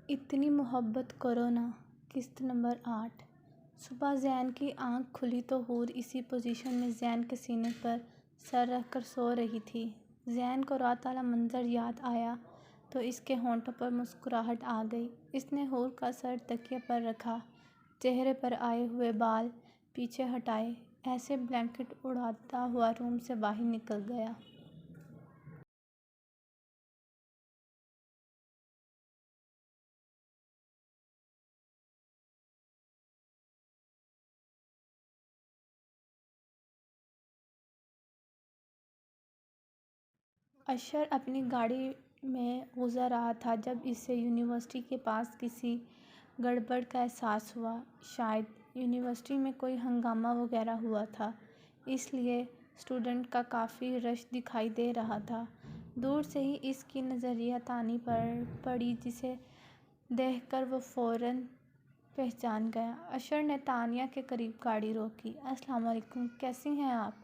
اتنی محبت کرو نا۔ قسط نمبر 8۔ صبح زین کی آنکھ کھلی تو حور اسی پوزیشن میں زین کے سینے پر سر رکھ کر سو رہی تھی۔ زین کو رات والا منظر یاد آیا تو اس کے ہونٹوں پر مسکراہٹ آ گئی۔ اس نے حور کا سر تکیے پر رکھا، چہرے پر آئے ہوئے بال پیچھے ہٹائے، ایسے بلینکٹ اڑاتا ہوا روم سے باہر نکل گیا۔ اشر اپنی گاڑی میں گزر رہا تھا جب اسے یونیورسٹی کے پاس کسی گڑبڑ کا احساس ہوا۔ شاید یونیورسٹی میں کوئی ہنگامہ وغیرہ ہوا تھا، اس لیے اسٹوڈنٹ کا کافی رش دکھائی دے رہا تھا۔ دور سے ہی اس کی نظریہ تانی پر پڑی جسے دیکھ کر وہ فوراً پہچان گیا۔ اشر نے تانیہ کے قریب گاڑی روکی۔ السلام علیکم، کیسی ہیں آپ؟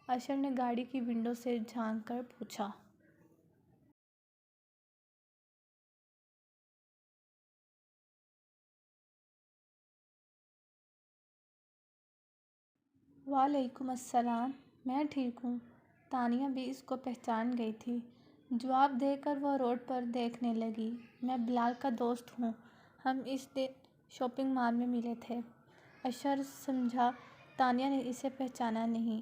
اشر نے گاڑی کی ونڈو سے جھانک کر پوچھا۔ وعلیکم السلام، میں ٹھیک ہوں۔ تانیہ بھی اس کو پہچان گئی تھی۔ جواب دے کر وہ روڈ پر دیکھنے لگی۔ میں بلال کا دوست ہوں، ہم اس دن شاپنگ مال میں ملے تھے۔ اشر سمجھا تانیہ نے اسے پہچانا نہیں،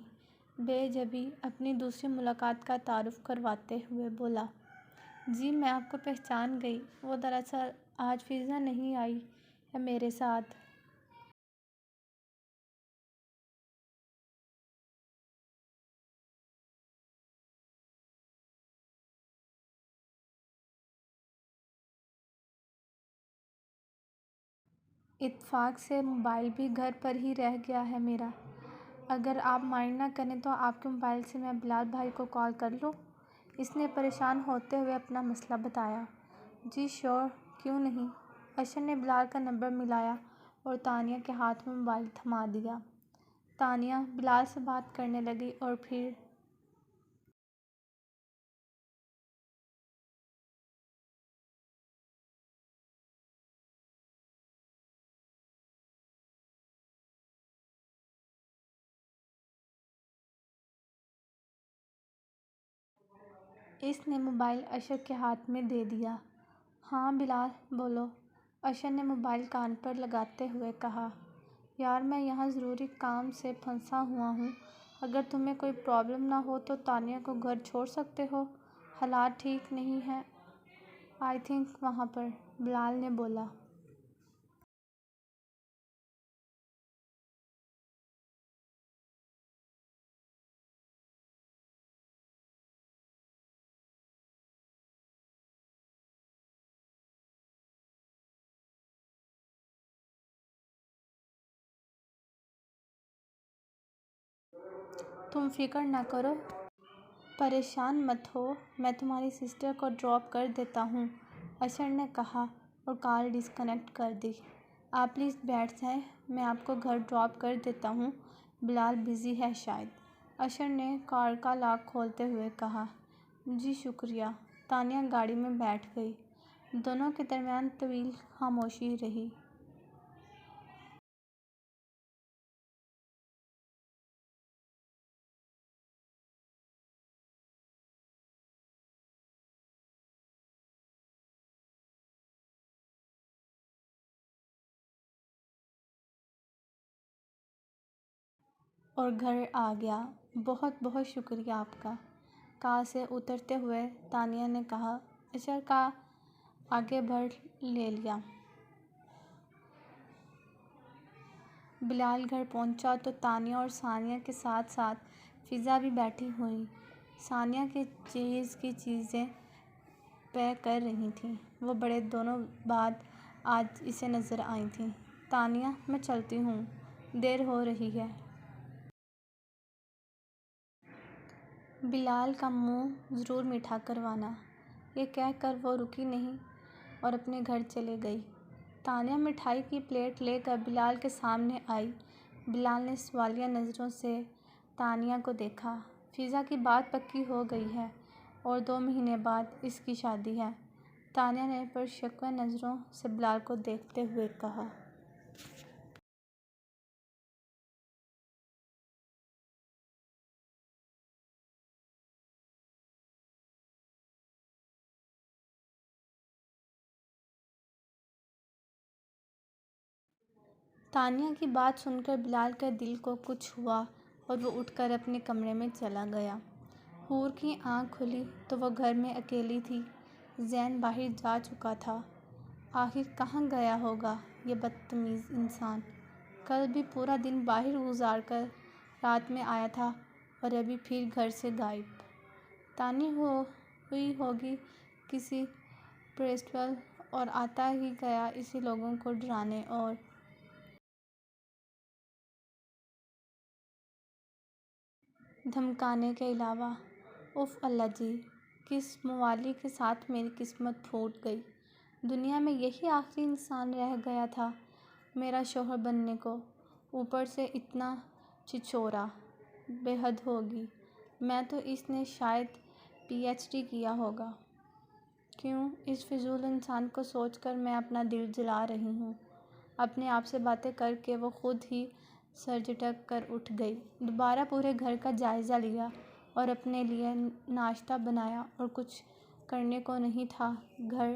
بے جبھی اپنی دوسری ملاقات کا تعارف کرواتے ہوئے بولا، جی میں آپ کو پہچان گئی، وہ دراصل آج فضا نہیں آئی ہے میرے ساتھ۔ اتفاق سے موبائل بھی گھر پر ہی رہ گیا ہے میرا۔ اگر آپ مائنڈ نہ کریں تو آپ کے موبائل سے میں بلال بھائی کو کال کر لوں؟ اس نے پریشان ہوتے ہوئے اپنا مسئلہ بتایا۔ جی شیور، کیوں نہیں؟ اشر نے بلال کا نمبر ملایا اور تانیہ کے ہاتھ میں موبائل تھما دیا۔ تانیہ بلال سے بات کرنے لگی اور پھر اس نے موبائل اشر کے ہاتھ میں دے دیا۔ ہاں بلال، بولو، اشر نے موبائل کان پر لگاتے ہوئے کہا۔ یار میں یہاں ضروری کام سے پھنسا ہوا ہوں، اگر تمہیں کوئی پرابلم نہ ہو تو تانیہ کو گھر چھوڑ سکتے ہو؟ حالات ٹھیک نہیں ہیں آئی تھنک وہاں پر، بلال نے بولا۔ تم فکر نہ کرو، پریشان مت ہو، میں تمہاری سسٹر کو ڈراپ کر دیتا ہوں، اشر نے کہا اور کال ڈسکنیکٹ کر دی۔ آپ پلیز بیٹھ جائیں، میں آپ کو گھر ڈراپ کر دیتا ہوں، بلال بزی ہے شاید، اشر نے کار کا لاک کھولتے ہوئے کہا۔ جی شکریہ۔ تانیہ گاڑی میں بیٹھ گئی۔ دونوں کے درمیان طویل خاموشی رہی۔ اور گھر آ گیا۔ بہت بہت شکریہ آپ کا، کار سے اترتے ہوئے تانیہ نے کہا۔ اشر کا آگے بڑھ لے لیا۔ بلال گھر پہنچا تو تانیہ اور ثانیہ کے ساتھ ساتھ فضا بھی بیٹھی ہوئی ثانیہ کی چیزیں پیک کر رہی تھیں۔ وہ بڑے دنوں بعد آج اسے نظر آئی تھیں۔ تانیہ میں چلتی ہوں، دیر ہو رہی ہے۔ بلال کا منہ ضرور میٹھا کروانا، یہ کہہ کر وہ رکی نہیں اور اپنے گھر چلی گئی۔ تانیہ مٹھائی کی پلیٹ لے کر بلال کے سامنے آئی۔ بلال نے سوالیہ نظروں سے تانیہ کو دیکھا۔ فضا کی بات پکی ہو گئی ہے اور 2 مہینے بعد اس کی شادی ہے۔ تانیہ نے پرشکوہ نظروں سے بلال کو دیکھتے ہوئے کہا۔ تانیہ کی بات سن کر بلال کے دل کو کچھ ہوا اور وہ اٹھ کر اپنے کمرے میں چلا گیا۔ حور کی آنکھ کھلی تو وہ گھر میں اکیلی تھی۔ زین باہر جا چکا تھا۔ آخر کہاں گیا ہوگا یہ بدتمیز انسان؟ کل بھی پورا دن باہر گزار کر رات میں آیا تھا اور ابھی پھر گھر سے غائب۔ تانیہ ہوئی ہوگی کسی فیسٹیول اور آتا ہی گیا اسی لوگوں کو ڈرانے اور دھمکانے کے علاوہ۔ اف اللہ جی، کس موالی کے ساتھ میری قسمت پھوٹ گئی۔ دنیا میں یہی آخری انسان رہ گیا تھا میرا شوہر بننے کو، اوپر سے اتنا چھچورا۔ بے حد ہوگی۔ میں تو اس نے شاید پی ایچ ڈی کیا ہوگا۔ کیوں اس فضول انسان کو سوچ کر میں اپنا دل جلا رہی ہوں۔ اپنے آپ سے باتیں کر کے وہ خود ہی سر جھٹک کر اٹھ گئی۔ دوبارہ پورے گھر کا جائزہ لیا اور اپنے لیے ناشتہ بنایا اور کچھ کرنے کو نہیں تھا گھر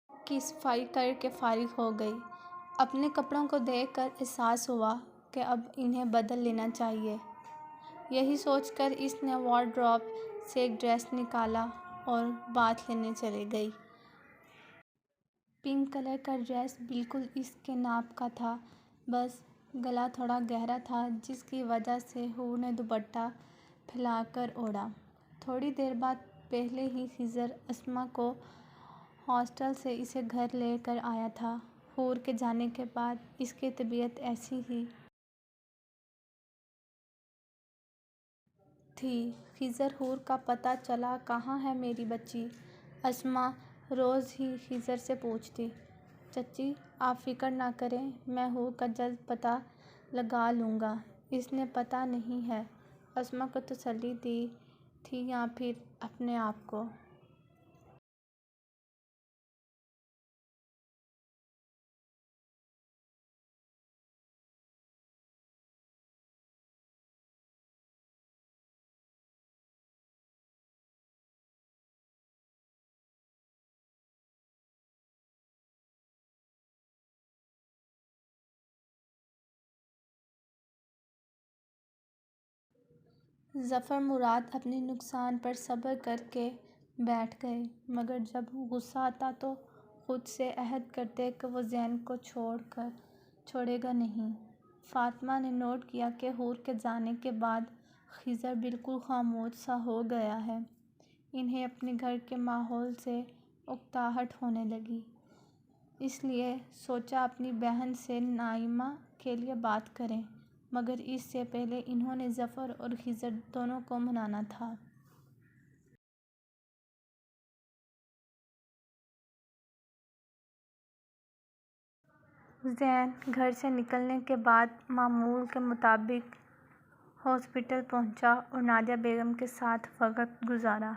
کی صفائی کر کے فارغ ہو گئی۔ اپنے کپڑوں کو دیکھ کر احساس ہوا کہ اب انہیں بدل لینا چاہیے۔ یہی سوچ کر اس نے وارڈروب سے ایک ڈریس نکالا اور باتھ لینے چلی گئی۔ پنک کلر کا ڈریس بالکل اس کے ناپ کا تھا، بس گلا تھوڑا گہرا تھا جس کی وجہ سے حور نے دوپٹہ پھیلا کر اوڑھا۔ تھوڑی دیر بعد پہلے ہی خضر اسما کو ہاسٹل سے اسے گھر لے کر آیا تھا۔ حور کے جانے کے بعد اس کی طبیعت ایسی ہی تھی۔ خضر حور کا پتہ چلا کہاں ہے میری بچی؟ اسما روز ہی خضر سے پوچھتی۔ چچی آپ فکر نہ کریں، میں حور کا جلد پتہ لگا لوں گا، اس نے پتہ نہیں ہے۔ اسما کو تسلی دی تھی یا پھر اپنے آپ کو؟ ظفر مراد اپنے نقصان پر صبر کر کے بیٹھ گئے، مگر جب غصہ آتا تو خود سے عہد کرتے کہ وہ زین کو چھوڑے گا نہیں۔ فاطمہ نے نوٹ کیا کہ حور کے جانے کے بعد خضر بالکل خاموش سا ہو گیا ہے۔ انہیں اپنے گھر کے ماحول سے اکتاہٹ ہونے لگی۔ اس لیے سوچا اپنی بہن سے نائمہ کے لیے بات کریں، مگر اس سے پہلے انہوں نے ظفر اور خضر دونوں کو منانا تھا۔ زین گھر سے نکلنے کے بعد معمول کے مطابق ہاسپٹل پہنچا اور نادیہ بیگم کے ساتھ وقت گزارا۔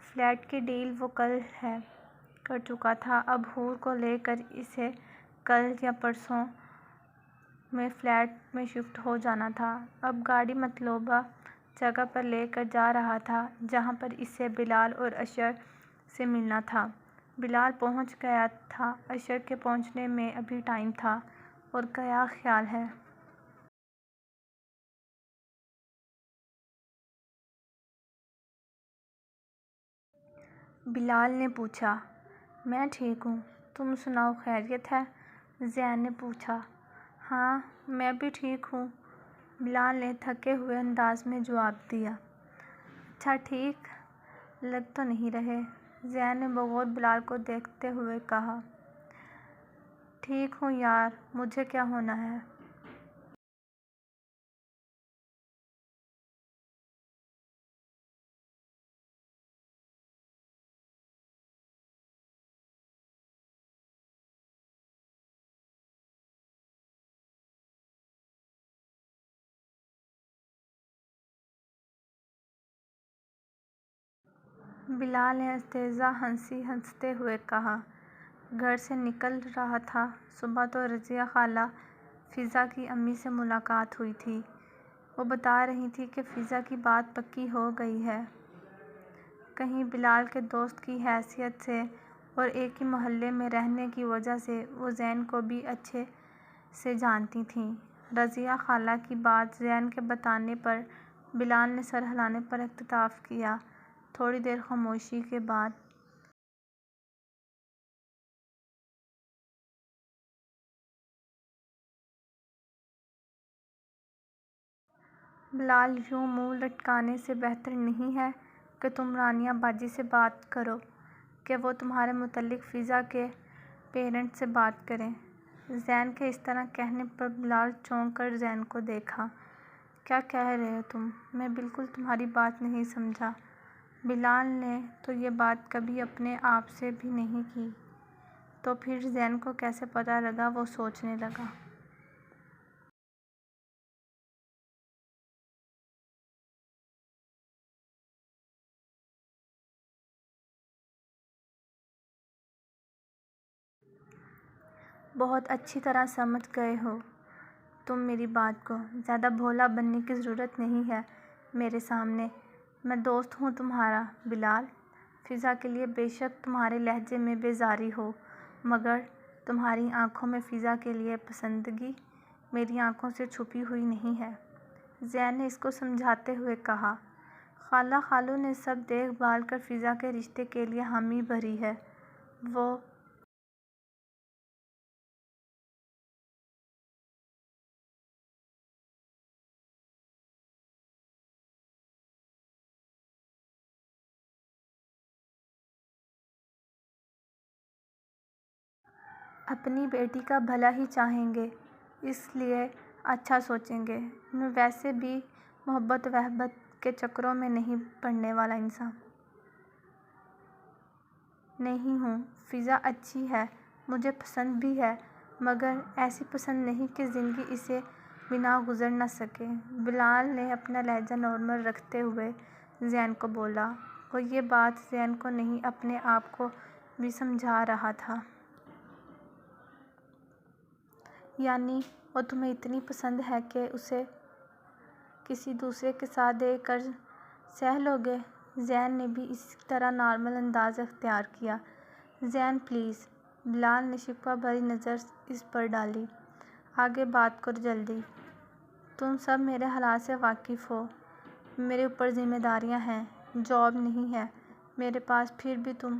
فلیٹ کی ڈیل وہ کل ہی کر چکا تھا۔ اب حور کو لے کر اسے کل یا پرسوں میں فلیٹ میں شفٹ ہو جانا تھا۔ اب گاڑی مطلوبہ جگہ پر لے کر جا رہا تھا جہاں پر اسے بلال اور اشر سے ملنا تھا۔ بلال پہنچ گیا تھا، اشر کے پہنچنے میں ابھی ٹائم تھا۔ اور کیا خیال ہے؟ بلال نے پوچھا۔ میں ٹھیک ہوں، تم سناؤ خیریت ہے؟ زین نے پوچھا۔ ہاں میں بھی ٹھیک ہوں، بلال نے تھکے ہوئے انداز میں جواب دیا۔ اچھا ٹھیک لگ تو نہیں رہے؟ زین نے بغور بلال کو دیکھتے ہوئے کہا۔ ٹھیک ہوں یار، مجھے کیا ہونا ہے؟ بلال نے استہزاء ہنستے ہوئے کہا۔ گھر سے نکل رہا تھا۔ صبح تو رضیہ خالہ فضا کی امی سے ملاقات ہوئی تھی۔ وہ بتا رہی تھی کہ فضا کی بات پکی ہو گئی ہے۔ کہیں بلال کے دوست کی حیثیت سے اور ایک ہی محلے میں رہنے کی وجہ سے وہ زین کو بھی اچھے سے جانتی تھیں۔ رضیہ خالہ کی بات زین کے بتانے پر بلال نے سر ہلانے پر اکتفا کیا۔ تھوڑی دیر خاموشی کے بعد بلال، یوں منہ لٹکانے سے بہتر نہیں ہے کہ تم رانیہ باجی سے بات کرو کہ وہ تمہارے متعلق فضا کے پیرنٹس سے بات کریں۔ زین کے اس طرح کہنے پر بلال چونک کر زین کو دیکھا۔ کیا کہہ رہے ہو تم؟ میں بالکل تمہاری بات نہیں سمجھا۔ بلال نے تو یہ بات کبھی اپنے آپ سے بھی نہیں کی، تو پھر زین کو کیسے پتہ لگا؟ وہ سوچنے لگا۔ بہت اچھی طرح سمجھ گئے ہو تم میری بات کو۔ زیادہ بھولا بننے کی ضرورت نہیں ہے میرے سامنے۔ میں دوست ہوں تمہارا بلال۔ فضا کے لیے بے شک تمہارے لہجے میں بیزاری ہو، مگر تمہاری آنکھوں میں فضا کے لیے پسندگی میری آنکھوں سے چھپی ہوئی نہیں ہے۔ زین نے اس کو سمجھاتے ہوئے کہا۔ خالہ خالو نے سب دیکھ بھال کر فضا کے رشتے کے لیے حامی بھری ہے۔ وہ اپنی بیٹی کا بھلا ہی چاہیں گے، اس لیے اچھا سوچیں گے۔ میں ویسے بھی محبت وحبت کے چکروں میں نہیں پڑنے والا انسان نہیں ہوں۔ فضا اچھی ہے، مجھے پسند بھی ہے، مگر ایسی پسند نہیں کہ زندگی اسے بنا گزر نہ سکے۔ بلال نے اپنا لہجہ نارمل رکھتے ہوئے زین کو بولا، اور یہ بات زین کو نہیں اپنے آپ کو بھی سمجھا رہا تھا۔ یعنی وہ تمہیں اتنی پسند ہے کہ اسے کسی دوسرے کے ساتھ دیکھ کر سہہ لو گے؟ زین نے بھی اسی طرح نارمل انداز اختیار کیا۔ زین پلیز۔ بلال نے شکوہ بھری نظر اس پر ڈالی۔ آگے بات کرو جلدی۔ تم سب میرے حالات سے واقف ہو۔ میرے اوپر ذمہ داریاں ہیں، جاب نہیں ہے میرے پاس، پھر بھی تم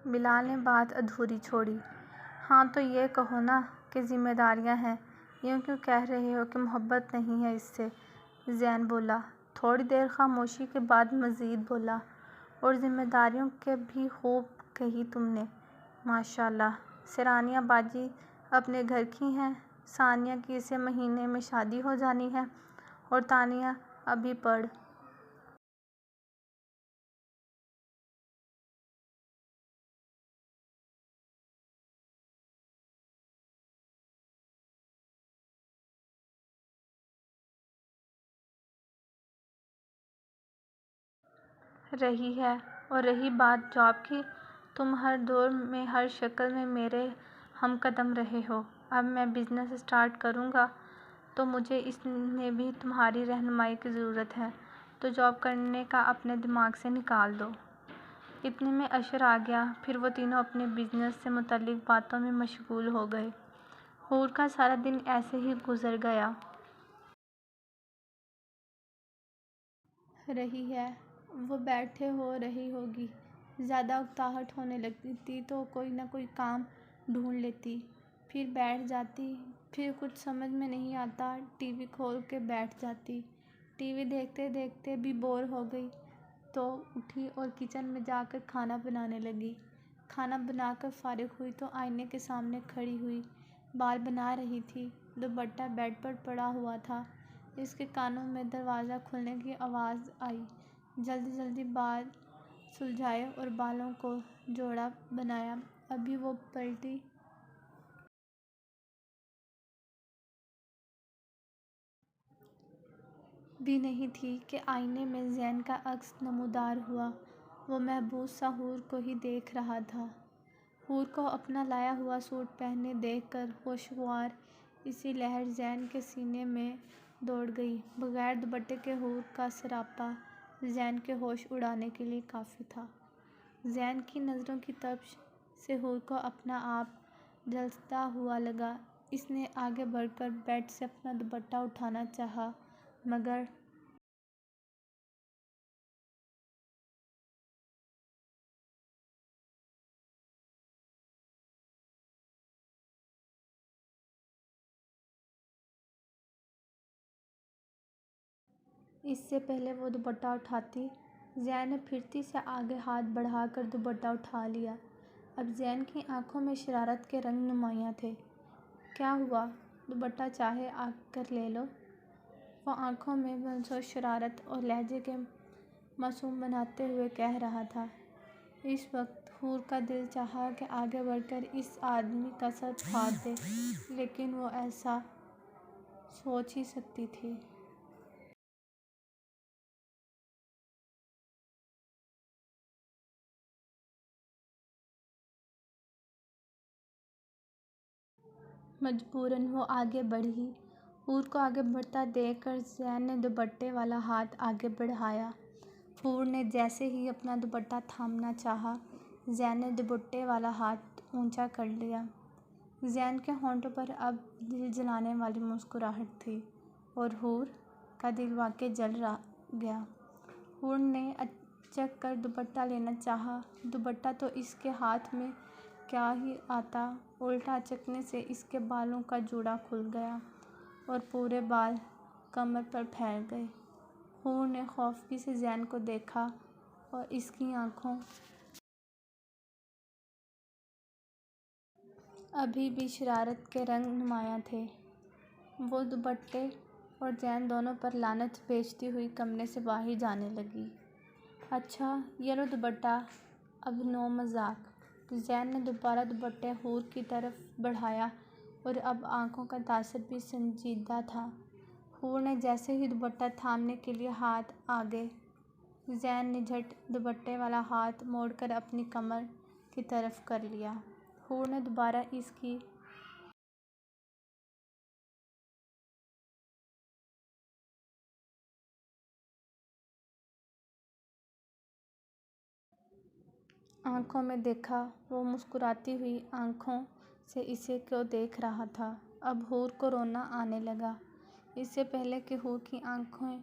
بلال نے بات ادھوری چھوڑی۔ ہاں تو یہ کہو نا کہ ذمہ داریاں ہیں، یوں کیوں کہہ رہے ہو کہ محبت نہیں ہے اس سے؟ زین بولا۔ تھوڑی دیر خاموشی کے بعد مزید بولا، اور ذمہ داریوں کے بھی خوب کہی تم نے، ماشاء اللہ سے۔ رانیہ باجی اپنے گھر کی ہیں، ثانیہ کی اسی مہینے میں شادی ہو جانی ہے، اور تانیہ ابھی پڑھ رہی ہے۔ اور رہی بات جاب کی، تم ہر دور میں ہر شکل میں میرے ہم قدم رہے ہو۔ اب میں بزنس اسٹارٹ کروں گا تو مجھے اس میں بھی تمہاری رہنمائی کی ضرورت ہے، تو جاب کرنے کا اپنے دماغ سے نکال دو۔ اتنے میں عشر آ گیا۔ پھر وہ تینوں اپنے بزنس سے متعلق باتوں میں مشغول ہو گئے۔ حور کا سارا دن ایسے ہی گزر گیا۔ رہی ہے، وہ بیٹھے ہو رہی ہوگی، زیادہ اکتاہٹ ہونے لگتی تو کوئی نہ کوئی کام ڈھونڈ لیتی، پھر بیٹھ جاتی، پھر کچھ سمجھ میں نہیں آتا ٹی وی کھول کے بیٹھ جاتی، ٹی وی دیکھتے دیکھتے بھی بور ہو گئی تو اٹھی اور کچن میں جا کر کھانا بنانے لگی۔ کھانا بنا کر فارغ ہوئی تو آئینے کے سامنے کھڑی ہوئی، بال بنا رہی تھی۔ دوپٹہ بیڈ پر پڑا ہوا تھا، اس کے کانوں میں دروازہ کھلنے کی آواز آئی۔ جلدی جلدی بال سلجھائے اور بالوں کو جوڑا بنایا۔ ابھی وہ پلٹی بھی نہیں تھی کہ آئینے میں زین کا عکس نمودار ہوا۔ وہ محبوس سا حور کو ہی دیکھ رہا تھا۔ حور کو اپنا لایا ہوا سوٹ پہنے دیکھ کر خوشگوار اسی لہر زین کے سینے میں دوڑ گئی۔ بغیر دوپٹے کے حور کا سراپا زین کے ہوش اڑانے کے لیے کافی تھا۔ زین کی نظروں کی تپش سے حور کو اپنا آپ جھلستا ہوا لگا۔ اس نے آگے بڑھ کر بیڈ سے اپنا دوپٹہ اٹھانا چاہا مگر اس سے پہلے وہ دوپٹہ اٹھاتی، زین نے پھرتی سے آگے ہاتھ بڑھا کر دوپٹہ اٹھا لیا۔ اب زین کی آنکھوں میں شرارت کے رنگ نمایاں تھے۔ کیا ہوا؟ دوپٹہ چاہے آ کر لے لو، وہ آنکھوں میں منسوخ شرارت اور لہجے کے معصوم بناتے ہوئے کہہ رہا تھا۔ اس وقت حور کا دل چاہا کہ آگے بڑھ کر اس آدمی کا سر پھاڑ دے، لیکن وہ ایسا سوچ ہی سکتی تھی۔ مجبوراً وہ آگے بڑھی۔ حور کو آگے بڑھتا دیکھ کر زین نے دوپٹے والا ہاتھ آگے بڑھایا۔ حور نے جیسے ہی اپنا دوپٹہ تھامنا چاہا، زین نے دوپٹے والا ہاتھ اونچا کر لیا۔ زین کے ہونٹوں پر اب دل جلانے والی مسکراہٹ تھی اور حور کا دل واقعی جل گیا۔ حور نے اچک کر دوپٹہ لینا چاہا، دوپٹہ تو اس کے ہاتھ میں کیا ہی آتا، الٹا اچکنے سے اس کے بالوں کا جوڑا کھل گیا اور پورے بال کمر پر پھیل گئے۔ حور نے خوفزدگی سے زین کو دیکھا اور اس کی آنکھوں ابھی بھی شرارت کے رنگ نمایاں تھے۔ وہ دوپٹے اور زین دونوں پر لعنت بھیجتی ہوئی کمرے سے باہر جانے لگی۔ اچھا یہ لو دوپٹہ، اب نو مذاق۔ زین نے دوبارہ دوپٹہ حور کی طرف بڑھایا اور اب آنکھوں کا تاثر بھی سنجیدہ تھا۔ حور نے جیسے ہی دوپٹہ تھامنے کے لیے ہاتھ آگے، زین نے جھٹ دوپٹے والا ہاتھ موڑ کر اپنی کمر کی طرف کر لیا۔ حور نے دوبارہ اس کی آنکھوں میں دیکھا، وہ مسکراتی ہوئی آنکھوں سے اسے کو دیکھ رہا تھا۔ اب حور کو رونا آنے لگا۔ اس سے پہلے کہ حور کی آنکھیں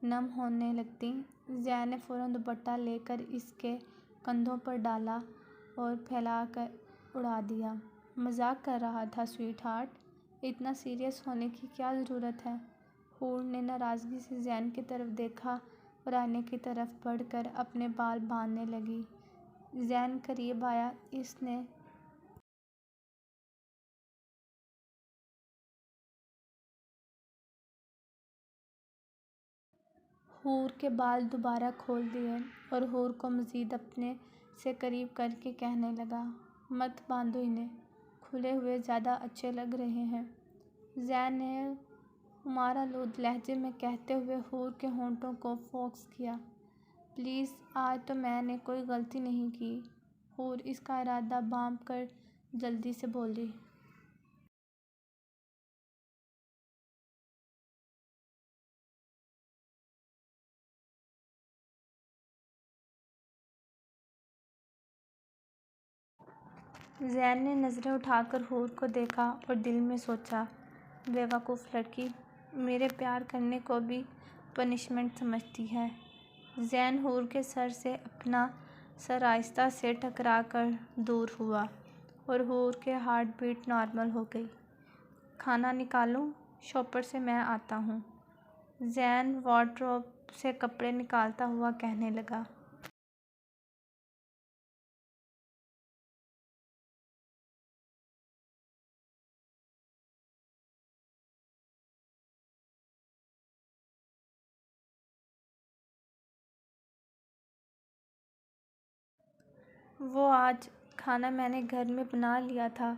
نم ہونے لگتیں، زین نے فوراً دوپٹہ لے کر اس کے کندھوں پر ڈالا اور پھیلا کر اڑا دیا۔ مذاق کر رہا تھا سویٹ ہارٹ، اتنا سیریس ہونے کی کیا ضرورت ہے؟ حور نے ناراضگی سے زین کی طرف دیکھا اور آئینے کی طرف بڑھ کر اپنے بال باندھنے لگی۔ زین قریب آیا، اس نے حور کے بال دوبارہ کھول دیے اور حور کو مزید اپنے سے قریب کر کے کہنے لگا، مت باندھو انہیں، کھلے ہوئے زیادہ اچھے لگ رہے ہیں۔ زین نے خمارآلود لہجے میں کہتے ہوئے حور کے ہونٹوں کو فوکس کیا۔ پلیز آج تو میں نے کوئی غلطی نہیں کی۔ حور اس کا ارادہ بانپ کر جلدی سے بولی۔ زین نے نظریں اٹھا کر حور کو دیکھا اور دل میں سوچا، بے وقوف لڑکی، میرے پیار کرنے کو بھی پنشمنٹ سمجھتی ہے۔ زین حور کے سر سے اپنا سر آہستہ سے ٹکرا کر دور ہوا اور حور کی ہارٹ بیٹ نارمل ہو گئی۔ کھانا نکالوں؟ شوپر سے میں آتا ہوں، زین وارڈروب سے کپڑے نکالتا ہوا کہنے لگا۔ وہ آج کھانا میں نے گھر میں بنا لیا تھا،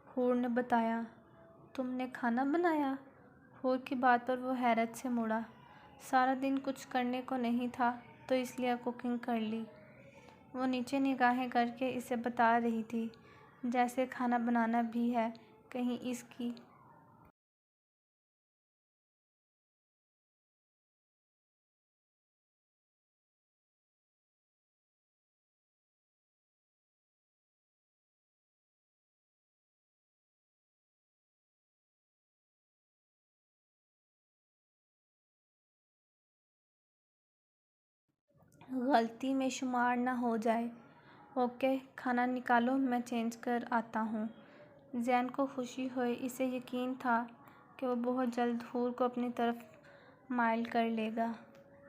حور نے بتایا۔ تم نے کھانا بنایا؟ حور کی بات پر وہ حیرت سے مڑا۔ سارا دن کچھ کرنے کو نہیں تھا تو اس لیے کوکنگ کر لی۔ وہ نیچے نگاہیں کر کے اسے بتا رہی تھی، جیسے کھانا بنانا بھی ہے، کہیں اس کی غلطی میں شمار نہ ہو جائے۔ اوکے، کھانا نکالو، میں چینج کر آتا ہوں۔ زین کو خوشی ہوئی۔ اسے یقین تھا کہ وہ بہت جلد حور کو اپنی طرف مائل کر لے گا۔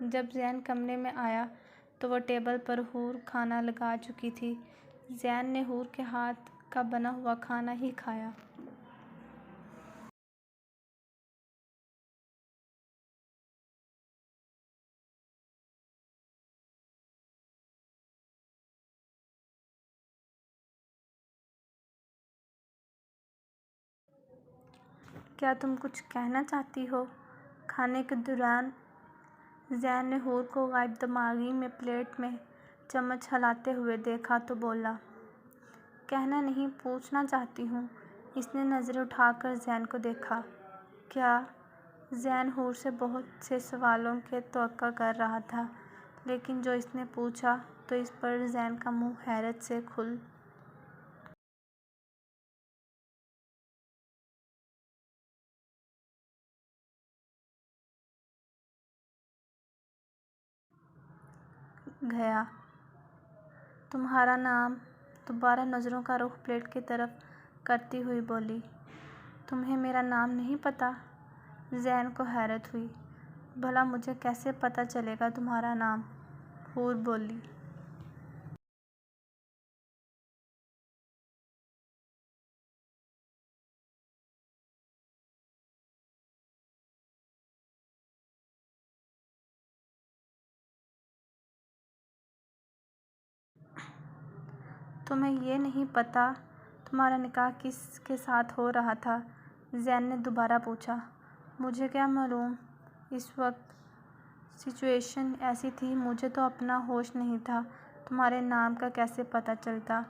جب زین کمرے میں آیا تو وہ ٹیبل پر حور کھانا لگا چکی تھی۔ زین نے حور کے ہاتھ کا بنا ہوا کھانا ہی کھایا۔ کیا تم کچھ کہنا چاہتی ہو؟ کھانے کے دوران زین نے حور کو غائب دماغی میں پلیٹ میں چمچ ہلاتے ہوئے دیکھا تو بولا، کہنا نہیں، پوچھنا چاہتی ہوں۔ اس نے نظریں اٹھا کر زین کو دیکھا۔ کیا؟ زین حور سے بہت سے سوالوں کی توقع کر رہا تھا، لیکن جو اس نے پوچھا تو اس پر زین کا منہ حیرت سے کھل گیا۔ تمہارا نام؟ دوبارہ نظروں کا رخ پلیٹ کی طرف کرتی ہوئی بولی۔ تمہیں میرا نام نہیں پتہ؟ زین کو حیرت ہوئی۔ بھلا مجھے کیسے پتہ چلے گا تمہارا نام؟ حور بولی۔ تمہیں یہ نہیں پتہ تمہارا نکاح کس کے ساتھ ہو رہا تھا؟ زین نے دوبارہ پوچھا۔ مجھے کیا معلوم؟ اس وقت سچویشن ایسی تھی، مجھے تو اپنا ہوش نہیں تھا، تمہارے نام کا کیسے پتہ چلتا؟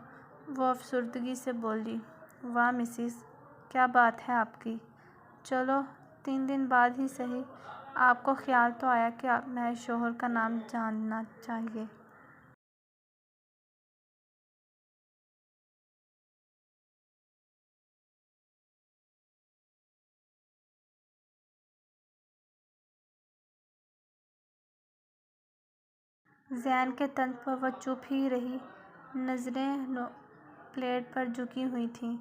وہ افسردگی سے بولی۔ واہ مسز، کیا بات ہے آپ کی! چلو 3 دن بعد ہی سہی، آپ کو خیال تو آیا کہ میرے شوہر کا نام جاننا چاہیے۔ زین کے طنز پر وہ چپ ہی رہی، نظریں پلیٹ پر جھکی ہوئی تھیں۔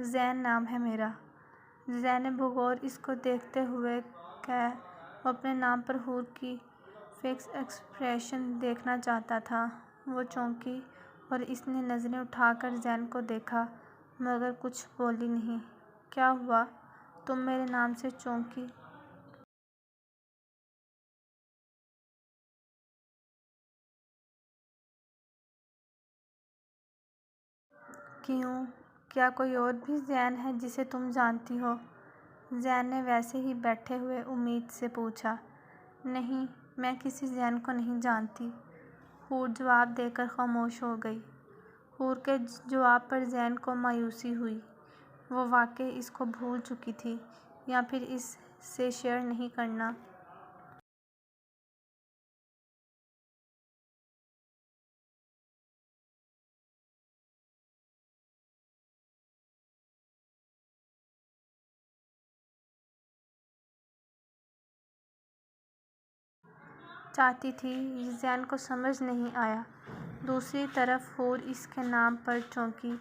زین نام ہے میرا۔ زین نے بغور اس کو دیکھتے ہوئے کہا۔ وہ اپنے نام پر حور کی فکس ایکسپریشن دیکھنا چاہتا تھا۔ وہ چونکی اور اس نے نظریں اٹھا کر زین کو دیکھا، مگر کچھ بولی نہیں۔ کیا ہوا؟ تم میرے نام سے چونکی کیوں؟ کیا کوئی اور بھی زین ہے جسے تم جانتی ہو؟ زین نے ویسے ہی بیٹھے ہوئے امید سے پوچھا۔ نہیں، میں کسی زین کو نہیں جانتی۔ حور جواب دے کر خاموش ہو گئی۔ حور کے جواب پر زین کو مایوسی ہوئی۔ وہ واقعی اس کو بھول چکی تھی یا پھر اس سے شیئر نہیں کرنا چاہتی تھی، زین کو سمجھ نہیں آیا۔ دوسری طرف حور اس کے نام پر چونکی۔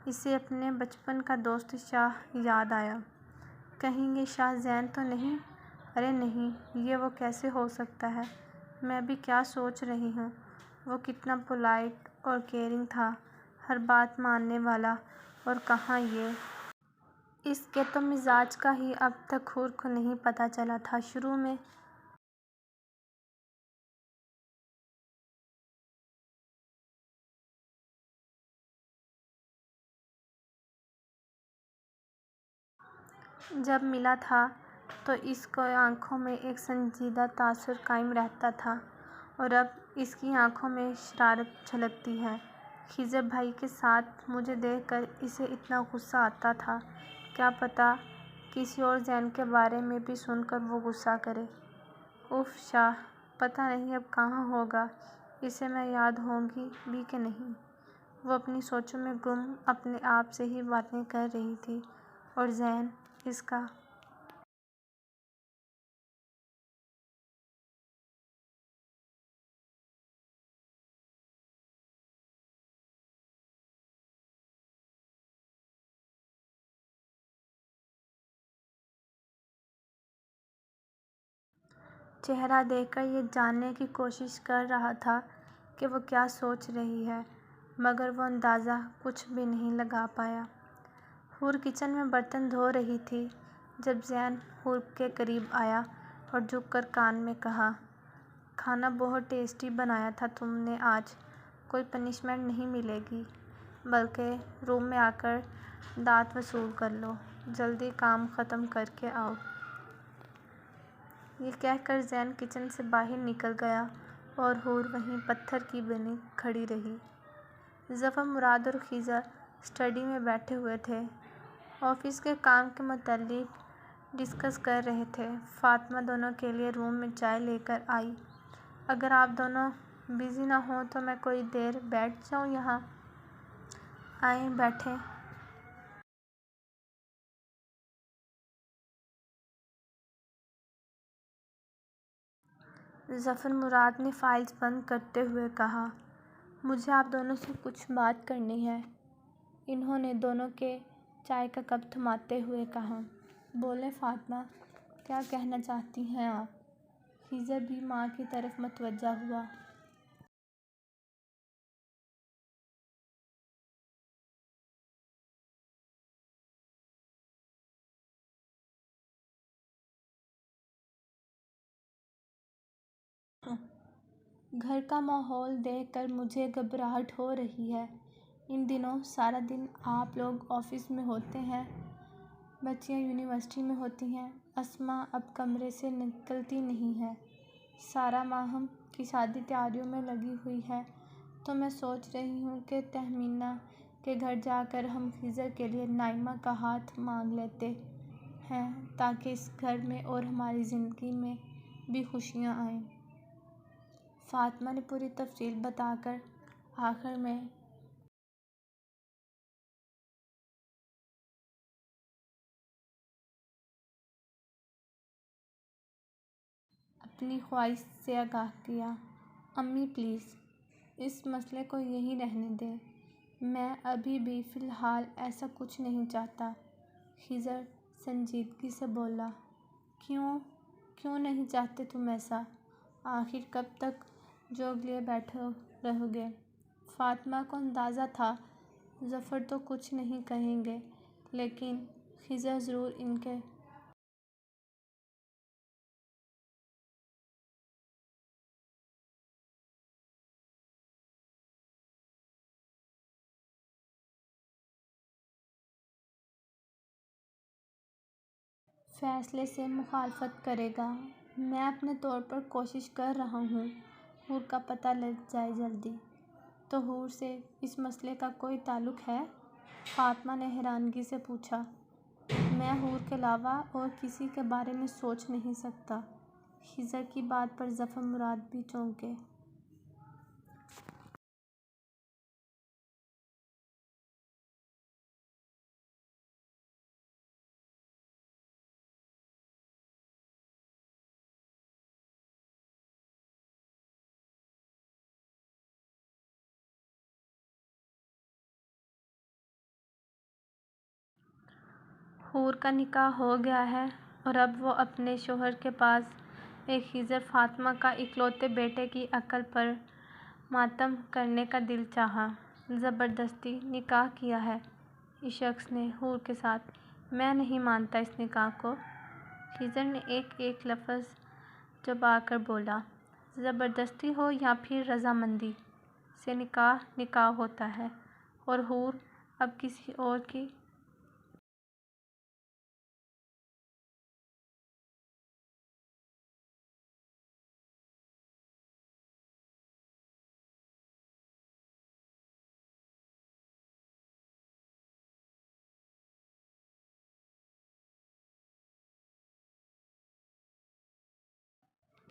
اسے اپنے بچپن کا دوست شاہ یاد آیا۔ کہیں یہ شاہ زین تو نہیں؟ ارے نہیں، یہ وہ کیسے ہو سکتا ہے؟ میں بھی کیا سوچ رہی ہوں؟ وہ کتنا پولائٹ اور کیئرنگ تھا، ہر بات ماننے والا، اور کہاں یہ اس کے تو مزاج کا ہی اب تک حور کو نہیں پتہ چلا تھا۔ شروع میں جب ملا تھا تو اس کو آنکھوں میں ایک سنجیدہ تاثر قائم رہتا تھا اور اب اس کی آنکھوں میں شرارت جھلکتی ہے۔ خضر بھائی کے ساتھ مجھے دیکھ کر اسے اتنا غصہ آتا تھا، کیا پتہ کسی اور زین کے بارے میں بھی سن کر وہ غصہ کرے۔ اف شاہ، پتہ نہیں اب کہاں ہوگا، اسے میں یاد ہوں گی بھی کہ نہیں۔ وہ اپنی سوچوں میں گم اپنے آپ سے ہی باتیں کر رہی تھی اور زین اس کا چہرہ دیکھ کر یہ جاننے کی کوشش کر رہا تھا کہ وہ کیا سوچ رہی ہے، مگر وہ اندازہ کچھ بھی نہیں لگا پایا۔ حور کچن میں برتن دھو رہی تھی جب زین حور کے قریب آیا اور جھک کر کان میں کہا، کھانا بہت ٹیسٹی بنایا تھا تم نے آج، کوئی پنشمنٹ نہیں ملے گی، بلکہ روم میں آ کر دانت وصول کر لو، جلدی کام ختم کر کے آؤ۔ یہ کہہ کر زین کچن سے باہر نکل گیا اور حور وہیں پتھر کی بنی کھڑی رہی۔ ظفر مراد اور خضر اسٹڈی میں بیٹھے ہوئے تھے، آفس کے کام کے متعلق ڈسکس کر رہے تھے۔ فاطمہ دونوں کے لیے روم میں چائے لے کر آئی۔ اگر آپ دونوں بزی نہ ہوں تو میں کوئی دیر بیٹھ جاؤں یہاں؟ آئیں بیٹھیں۔ ظفر مراد نے فائلز بند کرتے ہوئے کہا، مجھے آپ دونوں سے کچھ بات کرنی ہے۔ انہوں نے دونوں کے چائے کا کپ تھماتے ہوئے کہا، بولیں فاطمہ، کیا کہنا چاہتی ہیں آپ؟ خضر بھی ماں کی طرف متوجہ ہوا۔ گھر کا ماحول دیکھ کر مجھے گھبراہٹ ہو رہی ہے۔ ان دنوں سارا دن آپ لوگ آفس میں ہوتے ہیں، بچیاں یونیورسٹی میں ہوتی ہیں، اسماء اب کمرے سے نکلتی نہیں ہے، سارا ماہم کی شادی تیاریوں میں لگی ہوئی ہے، تو میں سوچ رہی ہوں کہ تہمینہ کے گھر جا کر ہم خضر کے لیے نائمہ کا ہاتھ مانگ لیتے ہیں تاکہ اس گھر میں اور ہماری زندگی میں بھی خوشیاں آئیں۔ فاطمہ نے پوری تفصیل بتا کر آخر میں اپنی خواہش سے آگاہ کیا۔ امی پلیز اس مسئلے کو یہیں رہنے دیں، میں ابھی بھی فی الحال ایسا کچھ نہیں چاہتا۔ خضر سنجیدگی سے بولا، کیوں نہیں چاہتے تم ایسا؟ آخر کب تک جوگ لیے بیٹھے رہو گے؟ فاطمہ کو اندازہ تھا ظفر تو کچھ نہیں کہیں گے، لیکن خضر ضرور ان کے فیصلے سے مخالفت کرے گا۔ میں اپنے طور پر کوشش کر رہا ہوں حور کا پتہ لگ جائے جلدی۔ تو حور سے اس مسئلے کا کوئی تعلق ہے؟ فاطمہ نے حیرانگی سے پوچھا۔ میں حور کے علاوہ اور کسی کے بارے میں سوچ نہیں سکتا۔ خضر کی بات پر ظفر مراد بھی چونکے۔ حور کا نکاح ہو گیا ہے اور اب وہ اپنے شوہر کے پاس ایک خضر فاطمہ کا اکلوتے بیٹے کی عقل پر ماتم کرنے کا دل چاہا، زبردستی نکاح کیا ہے اس شخص نے حور کے ساتھ۔ میں نہیں مانتا اس نکاح کو، خضر نے ایک ایک لفظ چبا کر بولا۔ زبردستی ہو یا پھر رضامندی سے نکاح ہوتا ہے، اور حور اب کسی اور کی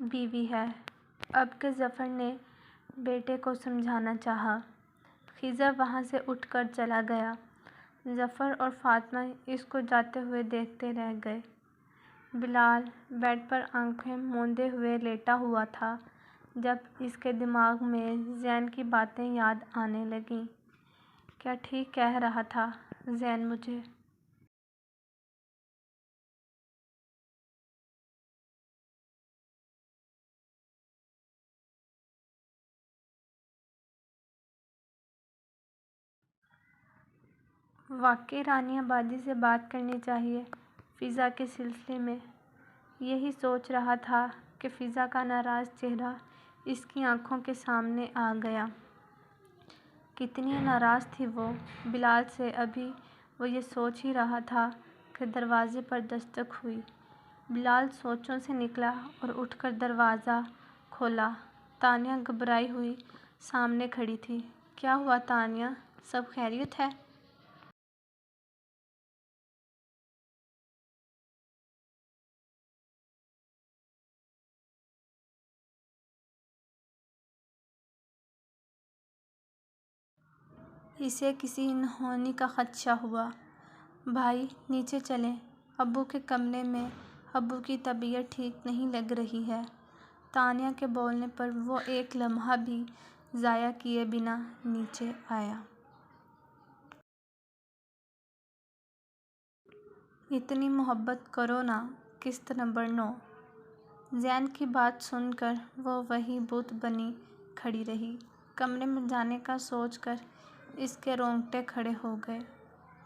بیوی ہے۔ اب کہ ظفر نے بیٹے کو سمجھانا چاہا، خضر وہاں سے اٹھ کر چلا گیا۔ ظفر اور فاطمہ اس کو جاتے ہوئے دیکھتے رہ گئے۔ بلال بیڈ پر آنکھیں موندے ہوئے لیٹا ہوا تھا جب اس کے دماغ میں زین کی باتیں یاد آنے لگیں۔ کیا ٹھیک کہہ رہا تھا زین مجھے؟ واقعی رانی آبادی سے بات کرنی چاہیے فضا کے سلسلے میں۔ یہی سوچ رہا تھا کہ فضا کا ناراض چہرہ اس کی آنکھوں کے سامنے آ گیا۔ کتنی ناراض تھی وہ بلال سے۔ ابھی وہ یہ سوچ ہی رہا تھا کہ دروازے پر دستک ہوئی۔ بلال سوچوں سے نکلا اور اٹھ کر دروازہ کھولا۔ تانیہ گھبرائی ہوئی سامنے کھڑی تھی۔ کیا ہوا تانیہ، سب خیریت ہے؟ اسے کسی انہونی کا خدشہ ہوا۔ بھائی نیچے چلیں، ابو کے کمرے میں ابو کی طبیعت ٹھیک نہیں لگ رہی ہے۔ تانیہ کے بولنے پر وہ ایک لمحہ بھی ضائع کیے بنا نیچے آیا۔ اتنی محبت کرو نا، قسط نمبر 9۔ زین کی بات سن کر وہ وہیں بت بنی کھڑی رہی۔ کمرے میں جانے کا سوچ کر اس کے رونگٹے کھڑے ہو گئے۔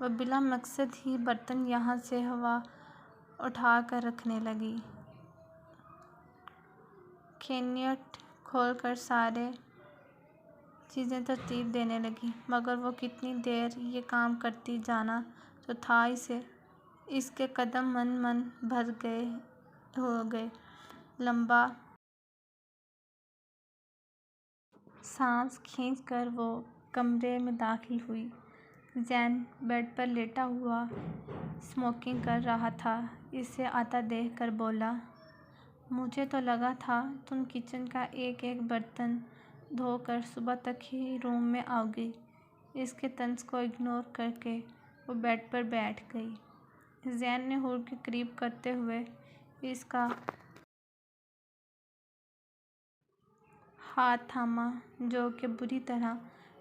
وہ بلا مقصد ہی برتن یہاں سے ہوا اٹھا کر رکھنے لگی۔ کھینیٹ کھول کر سارے چیزیں ترتیب دینے لگی، مگر وہ کتنی دیر یہ کام کرتی جانا تو تھا اسے۔ اس کے قدم من بھر ہو گئے۔ لمبا سانس کھینچ کر وہ کمرے میں داخل ہوئی۔ زین بیڈ پر لیٹا ہوا اسموکنگ کر رہا تھا۔ اسے آتا دیکھ کر بولا، مجھے تو لگا تھا تم کچن کا ایک ایک برتن دھو کر صبح تک ہی روم میں آؤ گی۔ اس کے طنز کو اگنور کر کے وہ بیڈ پر بیٹھ گئی۔ زین نے حور کے قریب کرتے ہوئے اس کا ہاتھ تھاما جو کہ بری طرح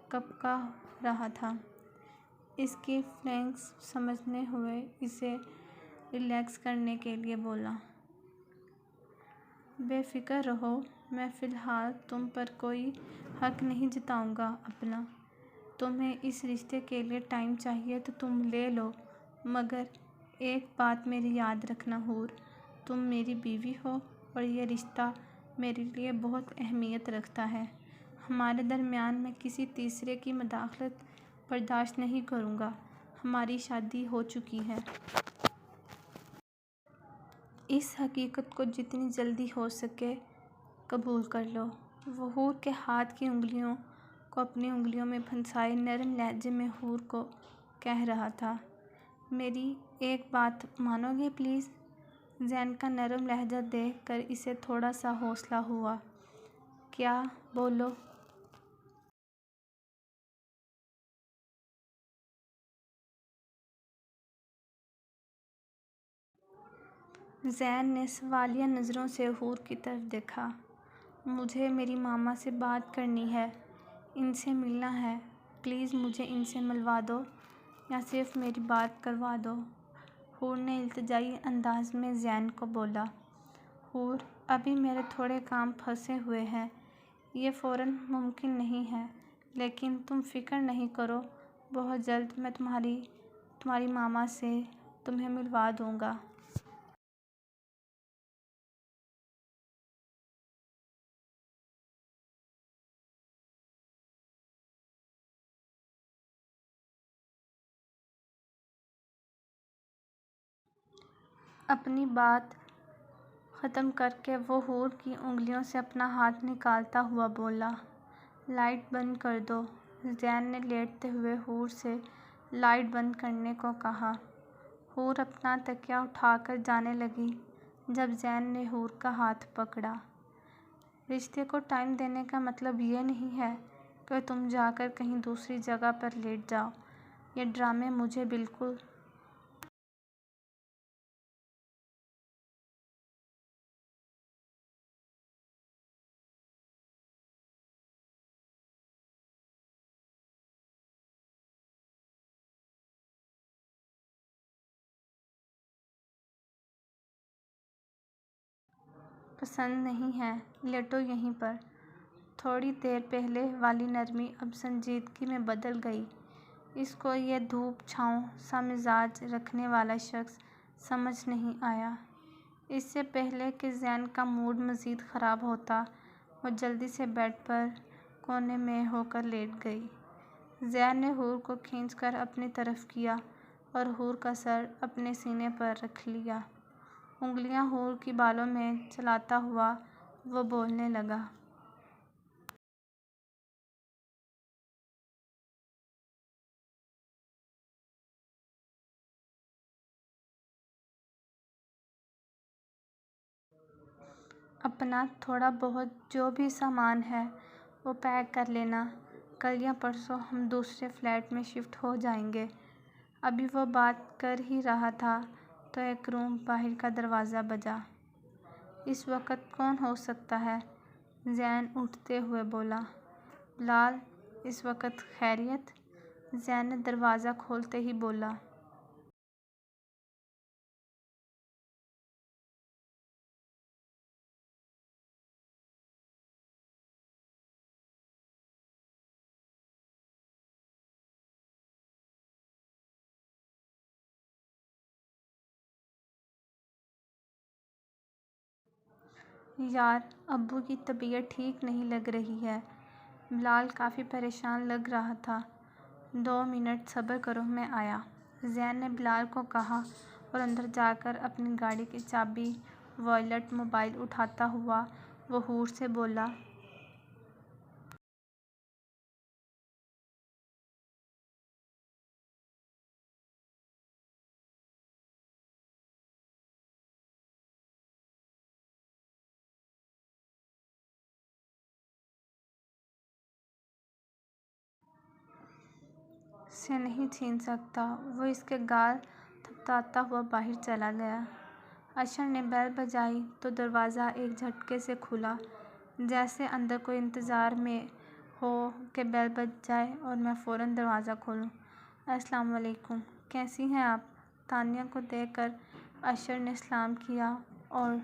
کঁپا رہا تھا۔ اس کی فیلنگز سمجھتے ہوئے اسے ریلیکس کرنے کے لیے بولا، بے فکر رہو، میں فی الحال تم پر کوئی حق نہیں جتاؤں گا اپنا۔ تمہیں اس رشتے کے لیے ٹائم چاہیے تو تم لے لو، مگر ایک بات میری یاد رکھنا حور، تم میری بیوی ہو اور یہ رشتہ میرے لیے بہت اہمیت رکھتا ہے۔ ہمارے درمیان میں کسی تیسرے کی مداخلت برداشت نہیں کروں گا۔ ہماری شادی ہو چکی ہے۔ اس حقیقت کو جتنی جلدی ہو سکے قبول کر لو۔ وہ حور کے ہاتھ کی انگلیوں کو اپنی انگلیوں میں پھنسائے نرم لہجے میں حور کو کہہ رہا تھا، میری ایک بات مانو گے پلیز؟ زین کا نرم لہجہ دیکھ کر اسے تھوڑا سا حوصلہ ہوا۔ کیا؟ بولو۔ زین نے سوالیہ نظروں سے حور کی طرف دیکھا۔ مجھے میری ماما سے بات کرنی ہے، ان سے ملنا ہے، پلیز مجھے ان سے ملوا دو یا صرف میری بات کروا دو۔ حور نے التجائی انداز میں زین کو بولا۔ حور، ابھی میرے تھوڑے کام پھنسے ہوئے ہیں، یہ فوراً ممکن نہیں ہے، لیکن تم فکر نہیں کرو، بہت جلد میں تمہاری ماما سے تمہیں ملوا دوں گا۔ اپنی بات ختم کر کے وہ حور کی انگلیوں سے اپنا ہاتھ نکالتا ہوا بولا، لائٹ بند کر دو۔ زین نے لیٹتے ہوئے حور سے لائٹ بند کرنے کو کہا۔ حور اپنا تکیہ اٹھا کر جانے لگی جب زین نے حور کا ہاتھ پکڑا۔ رشتے کو ٹائم دینے کا مطلب یہ نہیں ہے کہ تم جا کر کہیں دوسری جگہ پر لیٹ جاؤ۔ یہ ڈرامے مجھے بالکل پسند نہیں ہیں۔ لیٹو یہیں پر۔ تھوڑی دیر پہلے والی نرمی اب سنجیدگی میں بدل گئی۔ اس کو یہ دھوپ چھاؤں سا مزاج رکھنے والا شخص سمجھ نہیں آیا۔ اس سے پہلے کہ زین کا موڈ مزید خراب ہوتا، وہ جلدی سے بیڈ پر کونے میں ہو کر لیٹ گئی۔ زین نے حور کو کھینچ کر اپنی طرف کیا اور حور کا سر اپنے سینے پر رکھ لیا۔ انگلیاں حور کی بالوں میں چلاتا ہوا وہ بولنے لگا۔ اپنا تھوڑا بہت جو بھی سامان ہے وہ پیک کر لینا۔ کل یا پرسوں ہم دوسرے فلیٹ میں شفٹ ہو جائیں گے۔ ابھی وہ بات کر ہی رہا تھا تو ایک روم باہر کا دروازہ بجا۔ اس وقت کون ہو سکتا ہے؟ زین اٹھتے ہوئے بولا۔ بلال، اس وقت خیریت؟ زین نے دروازہ کھولتے ہی بولا۔ یار، ابو کی طبیعت ٹھیک نہیں لگ رہی ہے۔ بلال کافی پریشان لگ رہا تھا۔ 2 منٹ صبر کرو، میں آیا، زین نے بلال کو کہا اور اندر جا کر اپنی گاڑی کی چابی والیٹ موبائل اٹھاتا ہوا وہ حور سے بولا۔ سے نہیں چھین سکتا۔ وہ اس کے گال تھپتاتا ہوا باہر چلا گیا۔ اشر نے بیل بجائی تو دروازہ ایک جھٹکے سے کھلا، جیسے اندر کوئی انتظار میں ہو کہ بیل بج جائے اور میں فوراً دروازہ کھولوں۔ السلام علیکم، کیسی ہیں آپ؟ تانیہ کو دیکھ کر اشر نے سلام کیا اور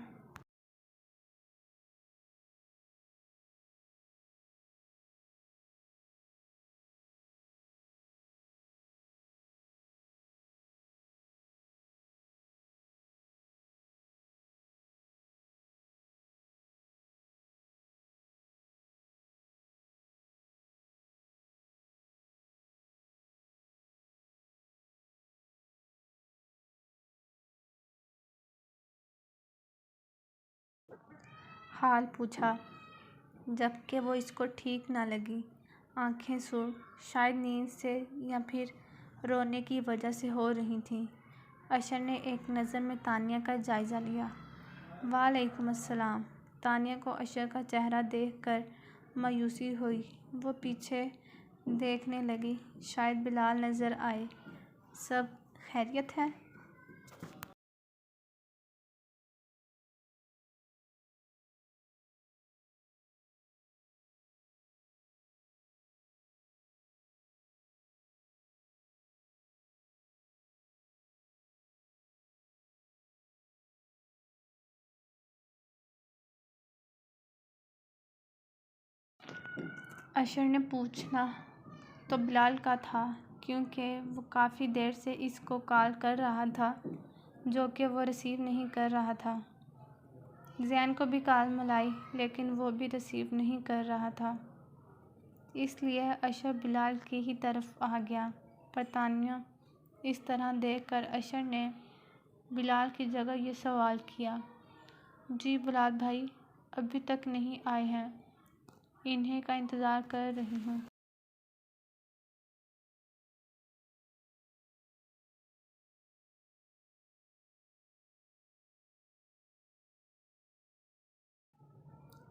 حال پوچھا، جبکہ وہ اس کو ٹھیک نہ لگی۔ آنکھیں سرخ، شاید نیند سے یا پھر رونے کی وجہ سے ہو رہی تھیں۔ اشر نے ایک نظر میں تانیہ کا جائزہ لیا۔ وعلیکم السلام۔ تانیہ کو اشر کا چہرہ دیکھ کر مایوسی ہوئی۔ وہ پیچھے دیکھنے لگی، شاید بلال نظر آئے۔ سب خیریت ہے؟ اشر نے پوچھنا تو بلال کا تھا، کیونکہ وہ کافی دیر سے اس کو کال کر رہا تھا جو کہ وہ ریسیو نہیں کر رہا تھا۔ زین کو بھی کال ملائی لیکن وہ بھی ریسیو نہیں کر رہا تھا۔ اس لیے اشر بلال کی ہی طرف آ گیا۔ پر تانیہ اس طرح دیکھ کر اشر نے بلال کی جگہ یہ سوال کیا۔ جی بلال بھائی، ابھی تک نہیں آئے ہیں، انہیں کا انتظار کر رہی ہوں۔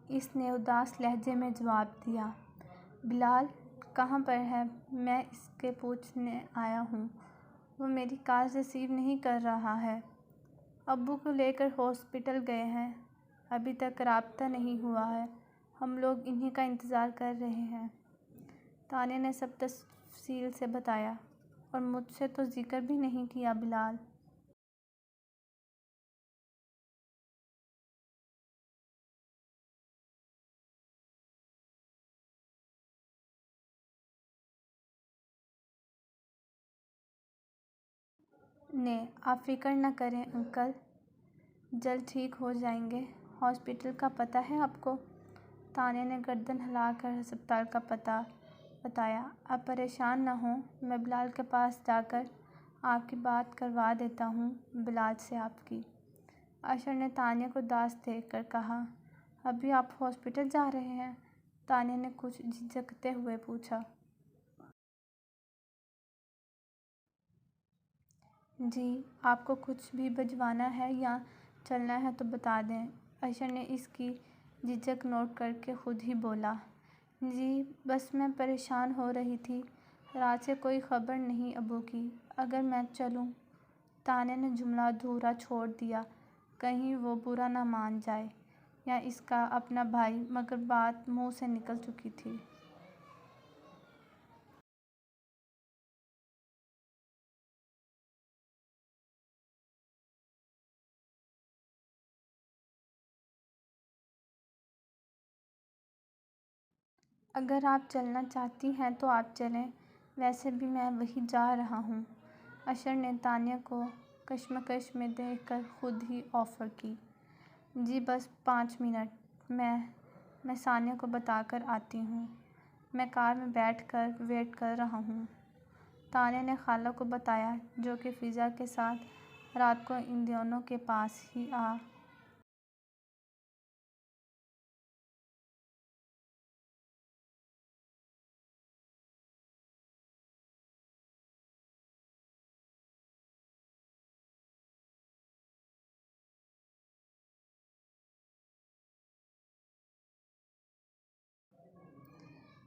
اس نے اداس لہجے میں جواب دیا۔ بلال کہاں پر ہے؟ میں اس کے پوچھنے آیا ہوں۔ وہ میری کار ریسیو نہیں کر رہا ہے۔ ابو کو لے کر ہاسپٹل گئے ہیں۔ ابھی تک رابطہ نہیں ہوا ہے۔ ہم لوگ انہی کا انتظار کر رہے ہیں۔ تانیہ نے سب تفصیل سے بتایا۔ اور مجھ سے تو ذکر بھی نہیں کیا بلال۔ نے آپ فکر نہ کریں انکل، جلد ٹھیک ہو جائیں گے۔ ہاسپٹل کا پتہ ہے آپ کو؟ تانیہ نے گردن ہلا کر ہسپتال کا پتہ بتایا۔ آپ پریشان نہ ہوں، میں بلال کے پاس جا کر آپ کی بات کروا دیتا ہوں بلال سے آپ کی۔ اشر نے تانیہ کو اداس دیکھ کر کہا۔ ابھی آپ ہاسپٹل جا رہے ہیں؟ تانیہ نے کچھ جھجکتے ہوئے پوچھا۔ جی، آپ کو کچھ بھی بھجوانا ہے یا چلنا ہے تو بتا دیں۔ اشر نے اس کی جھجک نوٹ کر کے خود ہی بولا۔ جی، بس میں پریشان ہو رہی تھی۔ رات سے کوئی خبر نہیں ابو کی۔ اگر میں چلوں؟ تانیہ نے جملہ ادھورا چھوڑ دیا، کہیں وہ برا نہ مان جائے یا اس کا اپنا بھائی، مگر بات منہ سے نکل چکی تھی۔ اگر آپ چلنا چاہتی ہیں تو آپ چلیں، ویسے بھی میں وہی جا رہا ہوں۔ اشر نے تانیہ کو کشمکش میں دیکھ کر خود ہی آفر کی۔ جی بس 5 منٹ، میں ثانیہ کو بتا کر آتی ہوں۔ میں کار میں بیٹھ کر ویٹ کر رہا ہوں۔ تانیہ نے خالہ کو بتایا، جو کہ فضا کے ساتھ رات کو ان دونوں کے پاس ہی آ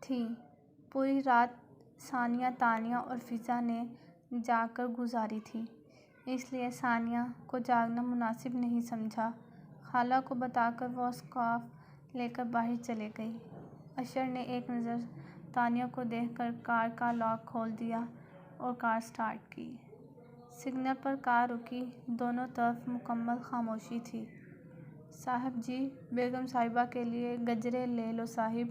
تھی۔ پوری رات ثانیہ، تانیہ اور فضا نے جاگ کر گزاری تھی، اس لیے ثانیہ کو جاگنا مناسب نہیں سمجھا۔ خالہ کو بتا کر وہ سکارف لے کر باہر چلی گئی۔ اشر نے ایک نظر تانیہ کو دیکھ کر کار کا لاک کھول دیا اور کار سٹارٹ کی۔ سگنل پر کار رکی، دونوں طرف مکمل خاموشی تھی۔ صاحب جی، بیگم صاحبہ کے لیے گجرے لے لو صاحب۔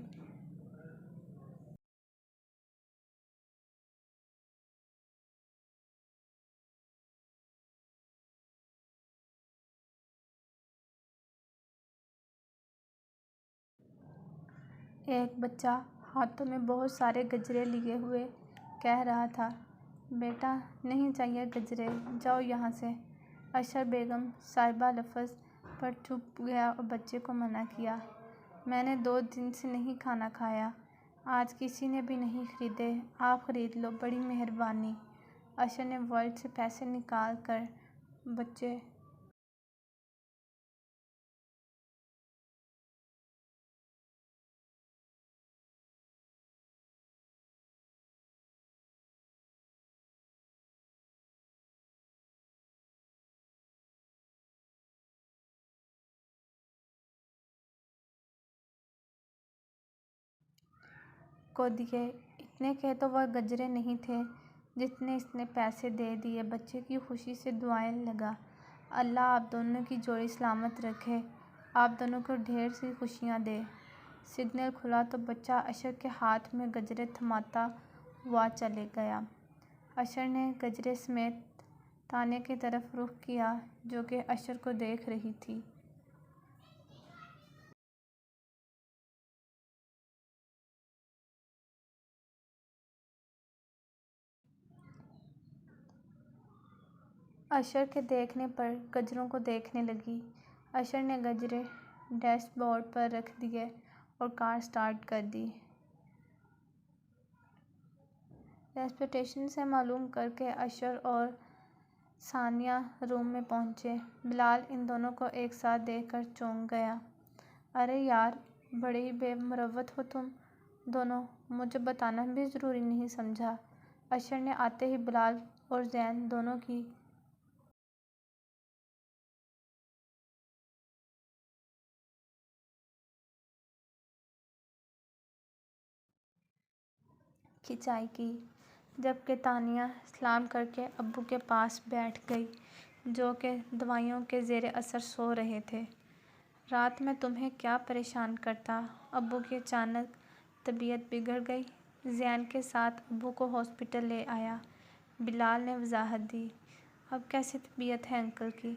ایک بچہ ہاتھوں میں بہت سارے گجرے لیے ہوئے کہہ رہا تھا۔ بیٹا نہیں چاہیے گجرے، جاؤ یہاں سے۔ اشر بیگم صاحبہ لفظ پر چپ گیا اور بچے کو منع کیا۔ میں نے 2 دن سے نہیں کھانا کھایا، آج کسی نے بھی نہیں خریدے، آپ خرید لو، بڑی مہربانی۔ اشر نے والٹ سے پیسے نکال کر بچے کو دیے۔ اتنے کے تو وہ گجرے نہیں تھے جتنے اس نے پیسے دے دیے۔ بچے کی خوشی سے دعائیں لگا۔ اللہ آپ دونوں کی جوڑی سلامت رکھے، آپ دونوں کو ڈھیر سی خوشیاں دے۔ سگنل کھلا تو بچہ اشر کے ہاتھ میں گجرے تھماتا ہوا چلے گیا۔ اشر نے گجرے سمیت تانیہ کی طرف رخ کیا، جو کہ اشر کو دیکھ رہی تھی۔ اشر کے دیکھنے پر گجروں کو دیکھنے لگی۔ اشر نے گجرے ڈیش بورڈ پر رکھ دیے اور کار سٹارٹ کر دی۔ ریسپشن سے معلوم کر کے اشر اور ثانیہ روم میں پہنچے۔ بلال ان دونوں کو ایک ساتھ دیکھ کر چونک گیا۔ ارے یار، بڑے ہی بے مروت ہو تم دونوں، مجھے بتانا بھی ضروری نہیں سمجھا؟ اشر نے آتے ہی بلال اور زین دونوں کی کھنچائی کی، جبکہ تانیہ سلام کر کے ابو کے پاس بیٹھ گئی جو کہ دوائیوں کے زیر اثر سو رہے تھے۔ رات میں تمہیں کیا پریشان کرتا؟ ابو کی اچانک طبیعت بگڑ گئی۔ زین کے ساتھ ابو کو ہاسپٹل لے آیا۔ بلال نے وضاحت دی۔ اب کیسی طبیعت ہے انکل کی؟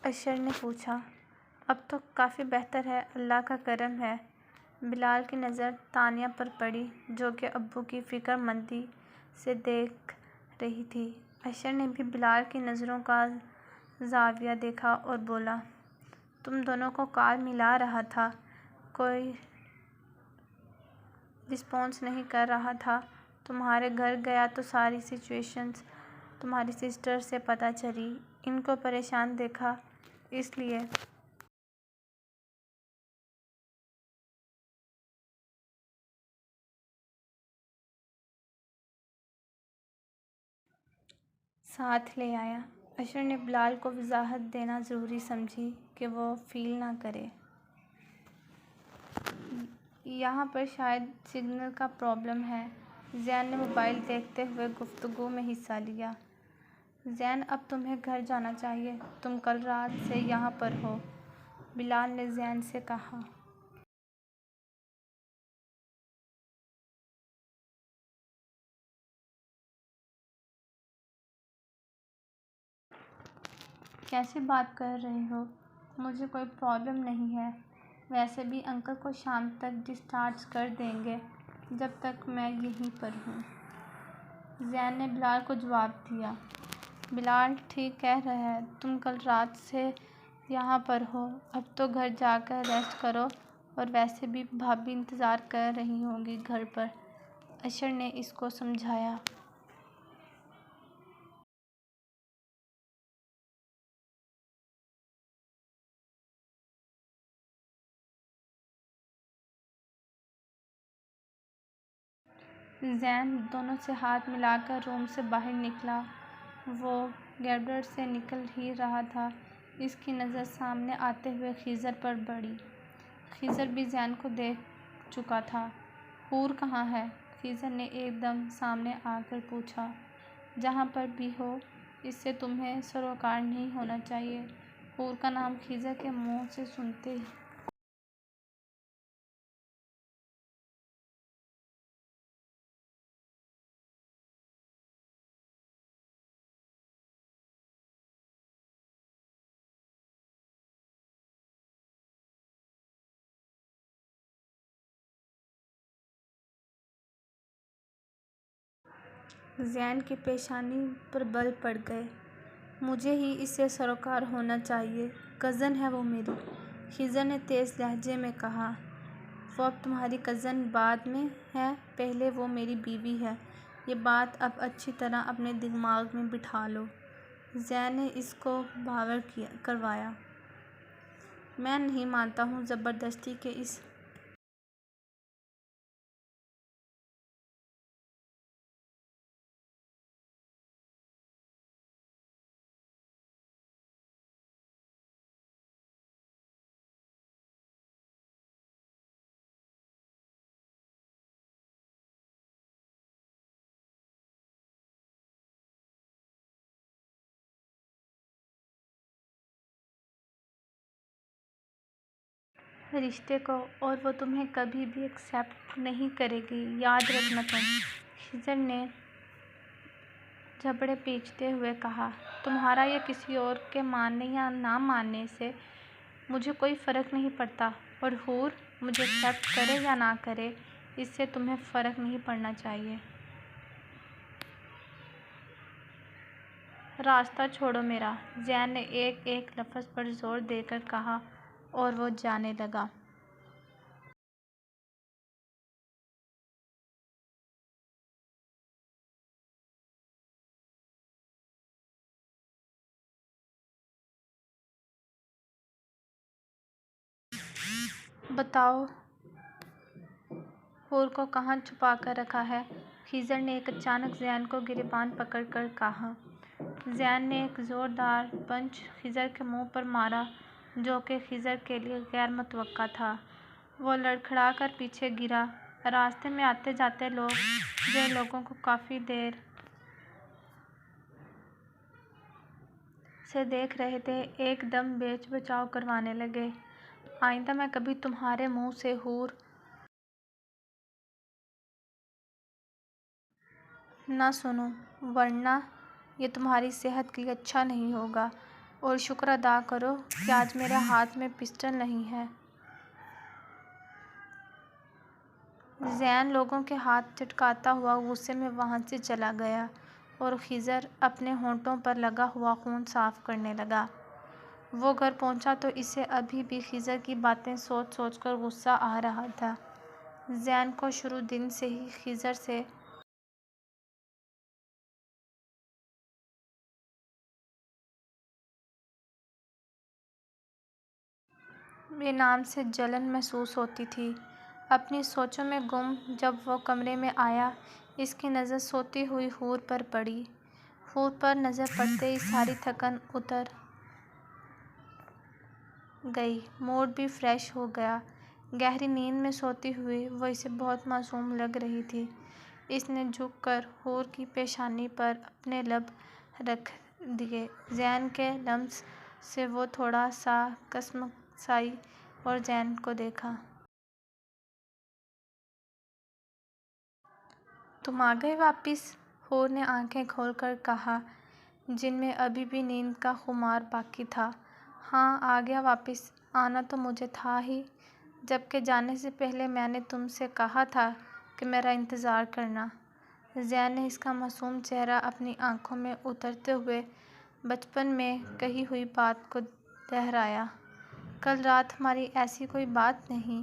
اشر نے پوچھا۔ اب تو کافی بہتر ہے، اللہ کا کرم ہے۔ بلال کی نظر تانیہ پر پڑی جو کہ ابو کی فکر مندی سے دیکھ رہی تھی۔ اشر نے بھی بلال کی نظروں کا زاویہ دیکھا اور بولا، تم دونوں کو کال ملا رہا تھا، کوئی رسپانس نہیں کر رہا تھا۔ تمہارے گھر گیا تو ساری سچویشن تمہاری سسٹر سے پتہ چلی، ان کو پریشان دیکھا، اس لیے ساتھ لے آیا۔ اشر نے بلال کو وضاحت دینا ضروری سمجھی کہ وہ فیل نہ کرے۔ یہاں پر شاید سگنل کا پرابلم ہے۔ زین نے موبائل دیکھتے ہوئے گفتگو میں حصہ لیا۔ زین اب تمہیں گھر جانا چاہیے، تم کل رات سے یہاں پر ہو، بلال نے زین سے کہا۔ کیسی بات کر رہے ہو؟ مجھے کوئی پرابلم نہیں ہے، ویسے بھی انکل کو شام تک ڈسچارج کر دیں گے، جب تک میں یہیں پر ہوں، زین نے بلال کو جواب دیا۔ بلال ٹھیک کہہ رہا ہے، تم کل رات سے یہاں پر ہو، اب تو گھر جا کر ریسٹ کرو، اور ویسے بھی بھابھی انتظار کر رہی ہوں گی گھر پر، اشر نے اس کو سمجھایا۔ زین دونوں سے ہاتھ ملا کر روم سے باہر نکلا۔ وہ گیٹ سے نکل ہی رہا تھا، اس کی نظر سامنے آتے ہوئے خضر پر پڑی۔ خضر بھی زین کو دیکھ چکا تھا۔ حور کہاں ہے؟ خضر نے ایک دم سامنے آ کر پوچھا۔ جہاں پر بھی ہو، اس سے تمہیں سروکار نہیں ہونا چاہیے۔ حور کا نام خضر کے منہ سے سنتے ہی زین کی پیشانی پر بل پڑ گئے۔ مجھے ہی اس سے سروکار ہونا چاہیے، کزن ہے وہ میری، خضر نے تیز لہجے میں کہا۔ وہ اب تمہاری کزن بعد میں ہے، پہلے وہ میری بیوی ہے، یہ بات اب اچھی طرح اپنے دماغ میں بٹھا لو، زین نے اس کو باور کروایا۔ میں نہیں مانتا ہوں زبردستی کے اس رشتے کو، اور وہ تمہیں کبھی بھی ایکسپٹ نہیں کرے گی، یاد رکھنا تم، خضر نے جبڑے پیچتے ہوئے کہا۔ تمہارا یا کسی اور کے ماننے یا نہ ماننے سے مجھے کوئی فرق نہیں پڑتا، اور حور مجھے ایکسپٹ کرے یا نہ کرے، اس سے تمہیں فرق نہیں پڑنا چاہیے۔ راستہ چھوڑو میرا، زین نے ایک ایک لفظ پر زور دے کر کہا اور وہ جانے لگا۔ بتاؤ حور کو کہاں چھپا کر رکھا ہے؟ خضر نے ایک اچانک زین کو گریباں پکڑ کر کہا۔ زین نے ایک زوردار پنچ خضر کے منہ پر مارا جو کہ خضر کے لیے غیر متوقع تھا۔ وہ لڑکھڑا کر پیچھے گرا۔ راستے میں آتے جاتے لوگ جو ان لوگوں کو کافی دیر سے دیکھ رہے تھے ایک دم بیچ بچاؤ کروانے لگے۔ آئندہ میں کبھی تمہارے منہ سے حور نہ سنوں، ورنہ یہ تمہاری صحت کے لیے اچھا نہیں ہوگا، اور شکر ادا کرو کہ آج میرے ہاتھ میں پسٹل نہیں ہے۔ زین لوگوں کے ہاتھ چٹکاتا ہوا غصے میں وہاں سے چلا گیا اور خضر اپنے ہونٹوں پر لگا ہوا خون صاف کرنے لگا۔ وہ گھر پہنچا تو اسے ابھی بھی خضر کی باتیں سوچ سوچ کر غصہ آ رہا تھا۔ زین کو شروع دن سے ہی خضر سے بے نام سے جلن محسوس ہوتی تھی۔ اپنی سوچوں میں گم جب وہ کمرے میں آیا، اس کی نظر سوتی ہوئی حور پر پڑی۔ حور پر نظر پڑتے ہی ساری تھکن اتر گئی، موڈ بھی فریش ہو گیا۔ گہری نیند میں سوتی ہوئی وہ اسے بہت معصوم لگ رہی تھی۔ اس نے جھک کر حور کی پیشانی پر اپنے لب رکھ دیے۔ زین کے لمس سے وہ تھوڑا سا کسمسائی اور زین کو دیکھا۔ تم آ گئے واپس؟ حور نے آنکھیں کھول کر کہا، جن میں ابھی بھی نیند کا خمار باقی تھا۔ ہاں، آ گیا واپس۔ آنا تو مجھے تھا ہی، جبکہ جانے سے پہلے میں نے تم سے کہا تھا کہ میرا انتظار کرنا۔ زین نے اس کا معصوم چہرہ اپنی آنکھوں میں اترتے ہوئے بچپن میں کہی ہوئی بات کو دہرایا۔ کل رات ہماری ایسی کوئی بات نہیں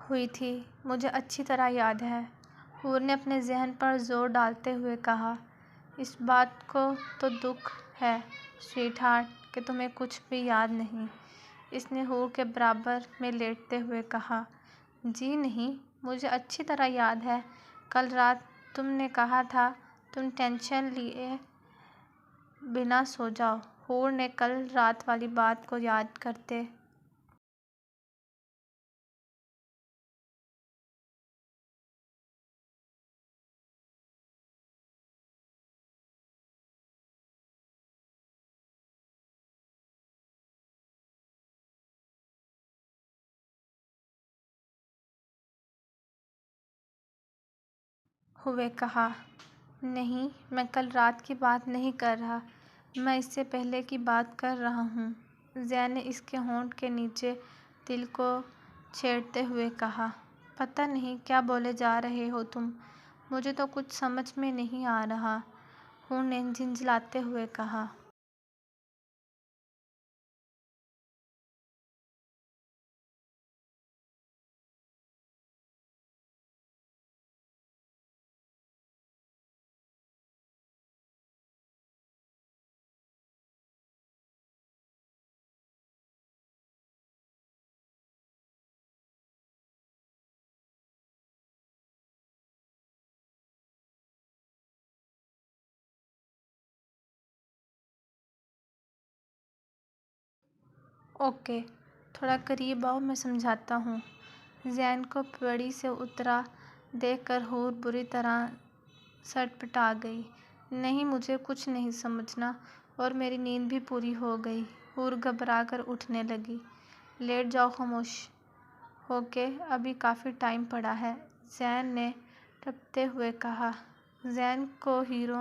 ہوئی تھی، مجھے اچھی طرح یاد ہے، حور نے اپنے ذہن پر زور ڈالتے ہوئے کہا۔ اس بات کو تو دکھ ہے سویٹ ہارٹ کہ تمہیں کچھ بھی یاد نہیں، اس نے حور کے برابر میں لیٹتے ہوئے کہا۔ جی نہیں، مجھے اچھی طرح یاد ہے، کل رات تم نے کہا تھا تم ٹینشن لیے بنا سو جاؤ۔ حور نے کل رات والی بات کو یاد کرتے ہوئے کہا، نہیں، میں کل رات کی بات نہیں کر رہا، میں اس سے پہلے کی بات کر رہا ہوں۔ زین نے اس کے ہونٹ کے نیچے تل کو چھیڑتے ہوئے کہا۔ پتہ نہیں کیا بولے جا رہے ہو تم، مجھے تو کچھ سمجھ میں نہیں آ رہا، حور نے جھنجھلاتے ہوئے کہا۔ اوکے، تھوڑا قریب آؤ، میں سمجھاتا ہوں۔ زین کو پیڑھی سے اترا دیکھ کر حور بری طرح سٹپٹا گئی۔ نہیں، مجھے کچھ نہیں سمجھنا، اور میری نیند بھی پوری ہو گئی۔ حور گھبرا کر اٹھنے لگی۔ لیٹ جاؤ خاموش ہو کے، ابھی کافی ٹائم پڑا ہے، زین نے ٹھپتے ہوئے کہا۔ زین کو ہیرو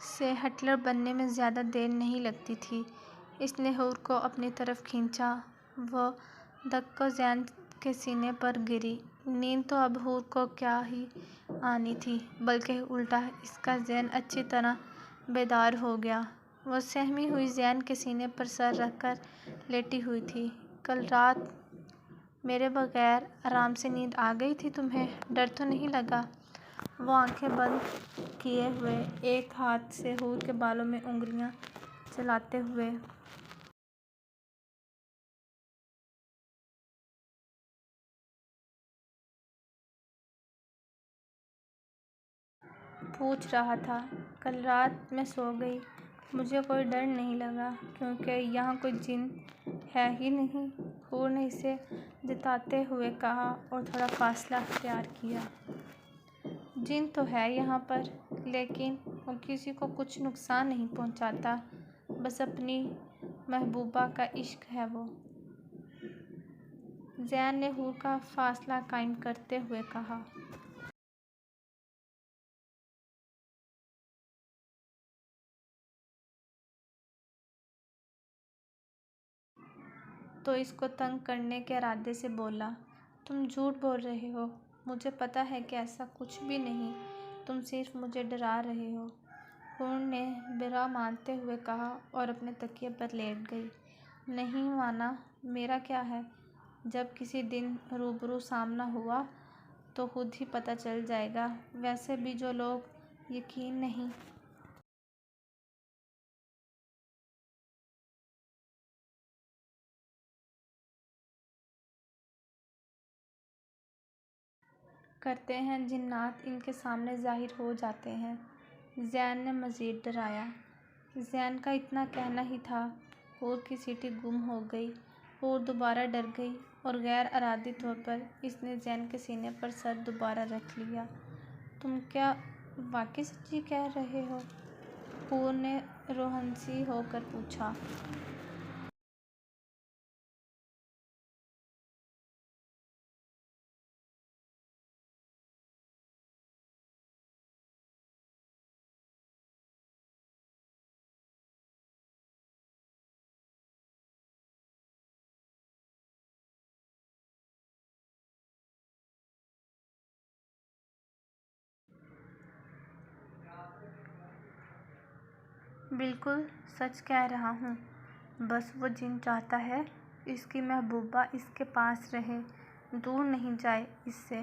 سے ہٹلر بننے میں زیادہ دیر نہیں لگتی تھی۔ اس نے حور کو اپنی طرف کھینچا۔ وہ دھکا زین کے سینے پر گری۔ نیند تو اب حور کو کیا ہی آنی تھی، بلکہ الٹا اس کا ذہن اچھی طرح بیدار ہو گیا۔ وہ سہمی ہوئی زین کے سینے پر سر رکھ کر لیٹی ہوئی تھی۔ کل رات میرے بغیر آرام سے نیند آ گئی تھی تمہیں؟ ڈر تو نہیں لگا؟ وہ آنکھیں بند کیے ہوئے ایک ہاتھ سے حور کے بالوں میں انگلیاں چلاتے ہوئے پوچھ رہا تھا۔ کل رات میں سو گئی، مجھے کوئی ڈر نہیں لگا، کیونکہ یہاں کوئی جن ہے ہی نہیں، حور نے اسے جتاتے ہوئے کہا اور تھوڑا فاصلہ اختیار کیا۔ جن تو ہے یہاں پر، لیکن وہ کسی کو کچھ نقصان نہیں پہنچاتا، بس اپنی محبوبہ کا عشق ہے وہ۔ زین نے حور کا فاصلہ قائم کرتے ہوئے کہا۔ تو اس کو تنگ کرنے کے ارادے سے بولا۔ تم جھوٹ بول رہے ہو، مجھے پتہ ہے کہ ایسا کچھ بھی نہیں، تم صرف مجھے ڈرا رہے ہو، حور نے برا مانتے ہوئے کہا اور اپنے تکیے پر لیٹ گئی۔ نہیں مانا، میرا کیا ہے، جب کسی دن روبرو سامنا ہوا تو خود ہی پتہ چل جائے گا، ویسے بھی جو لوگ یقین نہیں کرتے ہیں، جنات ان کے سامنے ظاہر ہو جاتے ہیں، زین نے مزید ڈرایا۔ زین کا اتنا کہنا ہی تھا، حور کی سیٹی گم ہو گئی۔ حور دوبارہ ڈر گئی اور غیر ارادی طور پر اس نے زین کے سینے پر سر دوبارہ رکھ لیا۔ تم کیا واقعی سچی کہہ رہے ہو؟ حور نے روحانسی ہو کر پوچھا۔ بالکل سچ کہہ رہا ہوں، بس وہ جن چاہتا ہے اس کی محبوبہ اس کے پاس رہے، دور نہیں جائے اس سے۔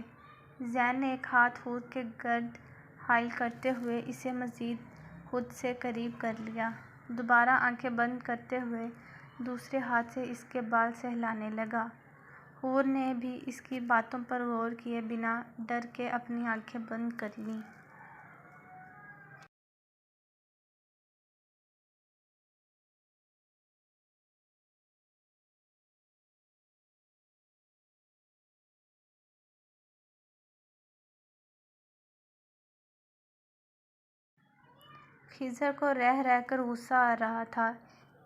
زین نے ایک ہاتھ حور کے گرد حائل کرتے ہوئے اسے مزید خود سے قریب کر لیا۔ دوبارہ آنکھیں بند کرتے ہوئے دوسرے ہاتھ سے اس کے بال سہلانے لگا۔ حور نے بھی اس کی باتوں پر غور کیے بنا ڈر کے اپنی آنکھیں بند کر لیں۔ خضر کو رہ رہ کر غصہ آ رہا تھا،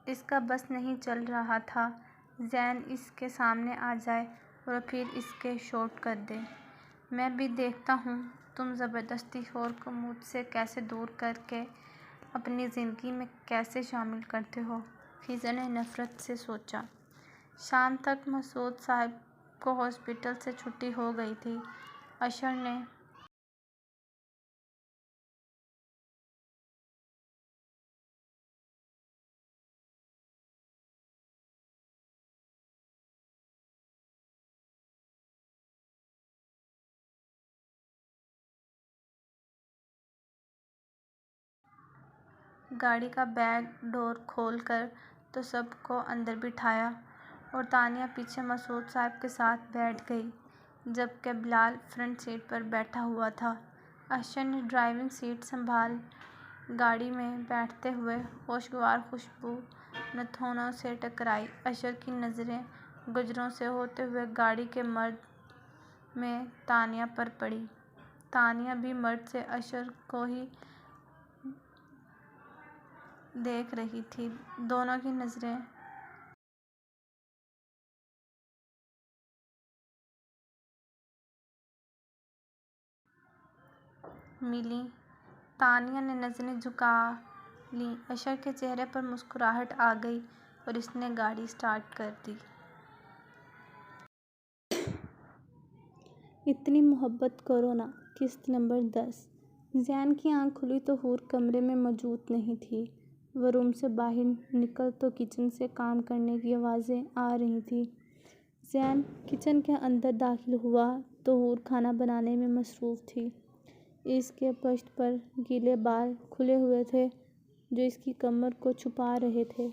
اس کا بس نہیں چل رہا تھا زین اس کے سامنے آ جائے اور پھر اس کے شوٹ کر دے۔ میں بھی دیکھتا ہوں تم زبردستی حور کو مجھ سے کیسے دور کر کے اپنی زندگی میں کیسے شامل کرتے ہو، خضر نے نفرت سے سوچا۔ شام تک مسعود صاحب کو ہاسپٹل سے چھٹی ہو گئی تھی۔ اشر نے گاڑی کا بیک ڈور کھول کر تو سب کو اندر بٹھایا اور تانیہ پیچھے مسعود صاحب کے ساتھ بیٹھ گئی، جبکہ بلال فرنٹ سیٹ پر بیٹھا ہوا تھا۔ اشر نے ڈرائیونگ سیٹ سنبھال گاڑی میں بیٹھتے ہوئے خوشگوار خوشبو نتھنوں سے ٹکرائی۔ اشر کی نظریں گجروں سے ہوتے ہوئے گاڑی کے مرد میں تانیہ پر پڑی۔ تانیہ بھی مرد سے اشر کو ہی دیکھ رہی تھی۔ دونوں کی نظریں ملیں۔ تانیہ نے نظریں جھکا لیں۔ اشر کے چہرے پر مسکراہٹ آ گئی اور اس نے گاڑی اسٹارٹ کر دی۔ اتنی محبت کرو نا۔ قسط نمبر 10۔ زین کی آنکھ کھلی تو حور کمرے میں موجود نہیں تھی۔ وہ روم سے باہر نکل تو کچن سے کام کرنے کی آوازیں آ رہی تھیں۔ زین کچن کے اندر داخل ہوا تو حور کھانا بنانے میں مصروف تھی۔ اس کے پشت پر گیلے بال کھلے ہوئے تھے جو اس کی کمر کو چھپا رہے تھے۔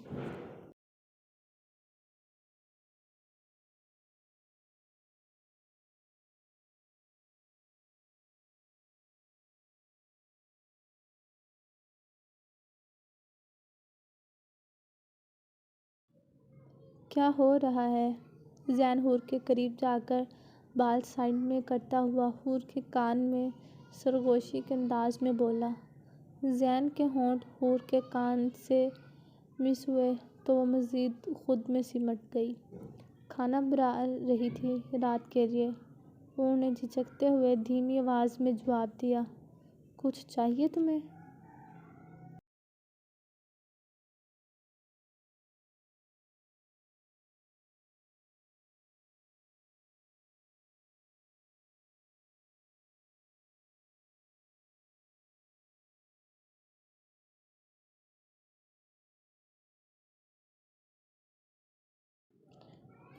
کیا ہو رہا ہے؟ زین حور کے قریب جا کر بال سائیڈ میں کرتا ہوا حور کے کان میں سرگوشی کے انداز میں بولا۔ زین کے ہونٹ حور کے کان سے مس ہوئے تو وہ مزید خود میں سمٹ گئی۔ کھانا بنا رہی تھی رات کے لیے؟ حور نے جھجکتے ہوئے دھیمی آواز میں جواب دیا۔ کچھ چاہیے تمہیں؟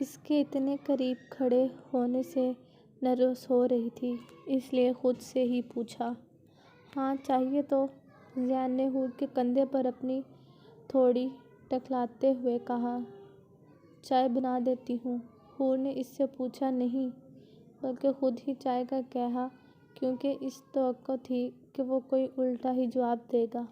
اس کے اتنے قریب کھڑے ہونے سے نروس ہو رہی تھی، اس لیے خود سے ہی پوچھا۔ ہاں چاہیے تو۔ زین نے حور کے کندھے پر اپنی تھوڑی ٹکلاتے ہوئے کہا۔ چائے بنا دیتی ہوں۔ حور نے اس سے پوچھا نہیں بلکہ خود ہی چائے کا کہا کیونکہ اس توقع تھی کہ وہ کوئی الٹا ہی جواب دے گا۔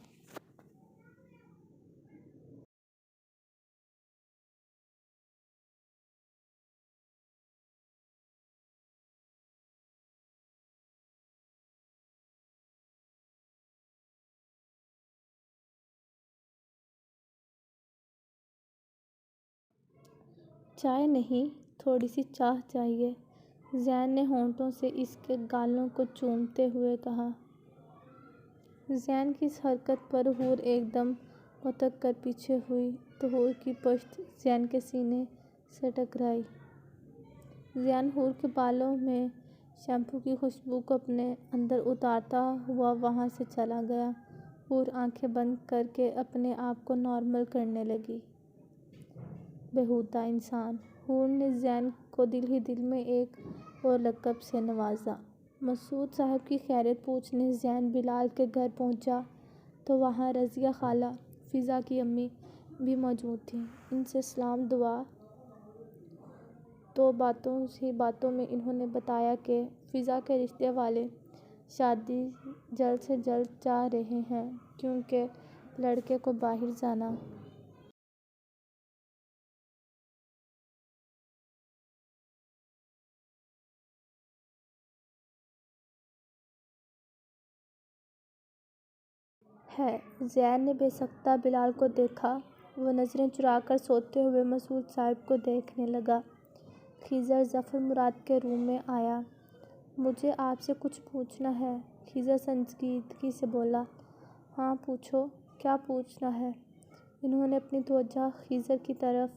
چائے نہیں، تھوڑی سی چاہ چاہیے، زین نے ہونٹوں سے اس کے گالوں کو چومتے ہوئے کہا۔ زین کی اس حرکت پر حور ایک دم بھٹک کر پیچھے ہوئی تو حور کی پشت زین کے سینے سے ٹکرائی۔ زین حور کے بالوں میں شیمپو کی خوشبو کو اپنے اندر اتارتا ہوا وہاں سے چلا گیا۔ حور آنکھیں بند کر کے اپنے آپ کو نارمل کرنے لگی۔ بیہودہ انسان۔ حور نے زین کو دل ہی دل میں ایک اور لقب سے نوازا۔ مسعود صاحب کی خیریت پوچھنے زین بلال کے گھر پہنچا تو وہاں رضیہ خالہ، فضا کی امی بھی موجود تھیں۔ ان سے سلام دعا تو باتوں ہی باتوں میں انہوں نے بتایا کہ فضا کے رشتے والے شادی جلد سے جلد چاہ رہے ہیں کیونکہ لڑکے کو باہر جانا ہے۔ زین نے بے سختہ بلال کو دیکھا۔ وہ نظریں چرا کر سوتے ہوئے مسعود صاحب کو دیکھنے لگا۔ خضر ظفر مراد کے روم میں آیا۔ مجھے آپ سے کچھ پوچھنا ہے، خضر سنجیدگی سے بولا۔ ہاں پوچھو، کیا پوچھنا ہے؟ انہوں نے اپنی توجہ خضر کی طرف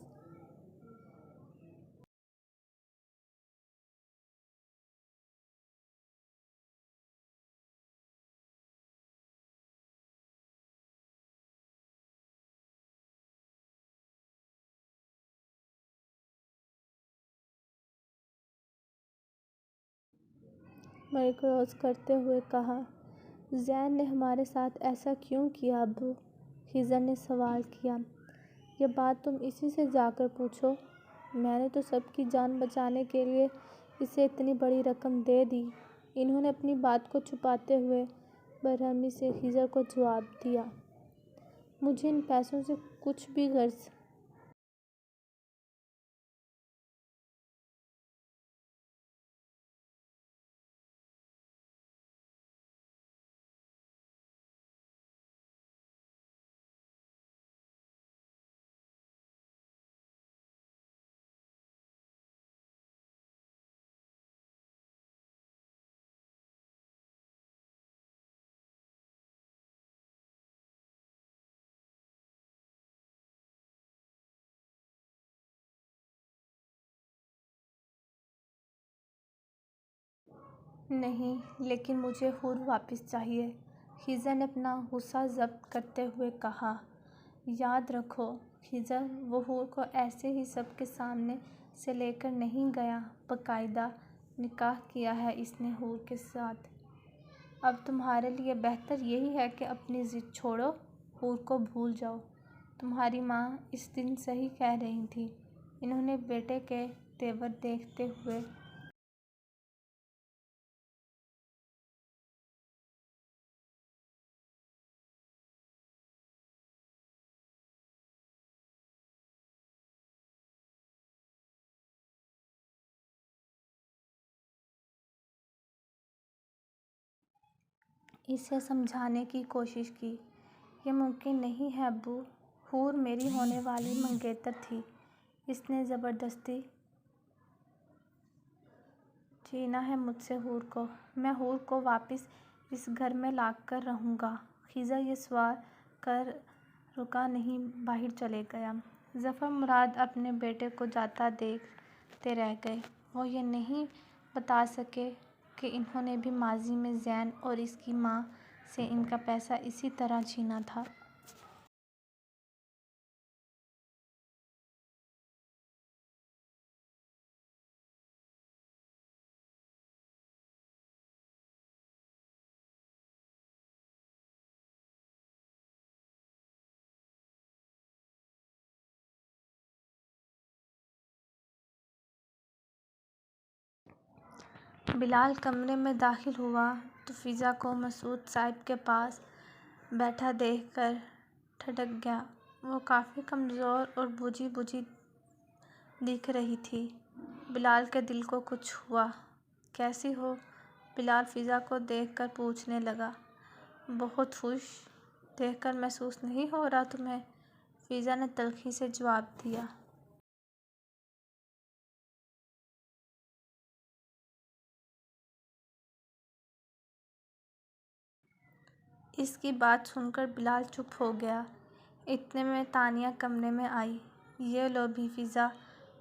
مرکوز کرتے ہوئے کہا۔ زین نے ہمارے ساتھ ایسا کیوں کیا ابو؟ خضر نے سوال کیا۔ یہ بات تم اسی سے جا کر پوچھو۔ میں نے تو سب کی جان بچانے کے لیے اسے اتنی بڑی رقم دے دی۔ انہوں نے اپنی بات کو چھپاتے ہوئے برہمی سے خضر کو جواب دیا، مجھے ان پیسوں سے کچھ بھی غرض نہیں، لیکن مجھے حور واپس چاہیے۔ خضر نے اپنا غصہ ضبط کرتے ہوئے کہا، یاد رکھو خضر، وہ حور کو ایسے ہی سب کے سامنے سے لے کر نہیں گیا، باقاعدہ نکاح کیا ہے اس نے حور کے ساتھ۔ اب تمہارے لیے بہتر یہی ہے کہ اپنی ضد چھوڑو، حور کو بھول جاؤ۔ تمہاری ماں اس دن صحیح کہہ رہی تھی۔ انہوں نے بیٹے کے تیور دیکھتے ہوئے اسے سمجھانے کی کوشش کی۔ یہ ممکن نہیں ہے ابو، حور میری ہونے والی منگیتر تھی، اس نے زبردستی چھینا ہے مجھ سے حور کو۔ میں حور کو واپس اس گھر میں لا کر رہوں گا۔ خضر یہ سوال کر رکا نہیں، باہر چلے گیا۔ ظفر مراد اپنے بیٹے کو جاتا دیکھتے رہ گئے۔ وہ یہ نہیں بتا سکے کہ انہوں نے بھی ماضی میں زین اور اس کی ماں سے ان کا پیسہ اسی طرح چھینا تھا۔ بلال کمرے میں داخل ہوا تو فضا کو مسعود صاحب کے پاس بیٹھا دیکھ کر ٹھٹک گیا۔ وہ کافی کمزور اور بجھی بجھی دکھ رہی تھی۔ بلال کے دل کو کچھ ہوا۔ کیسی ہو؟ بلال فضا کو دیکھ کر پوچھنے لگا۔ بہت خوش، دیکھ کر محسوس نہیں ہو رہا تمہیں؟ فضا نے تلخی سے جواب دیا۔ اس کی بات سن کر بلال چپ ہو گیا۔ اتنے میں تانیہ کمرے میں آئی۔ یہ لو بھی فضا،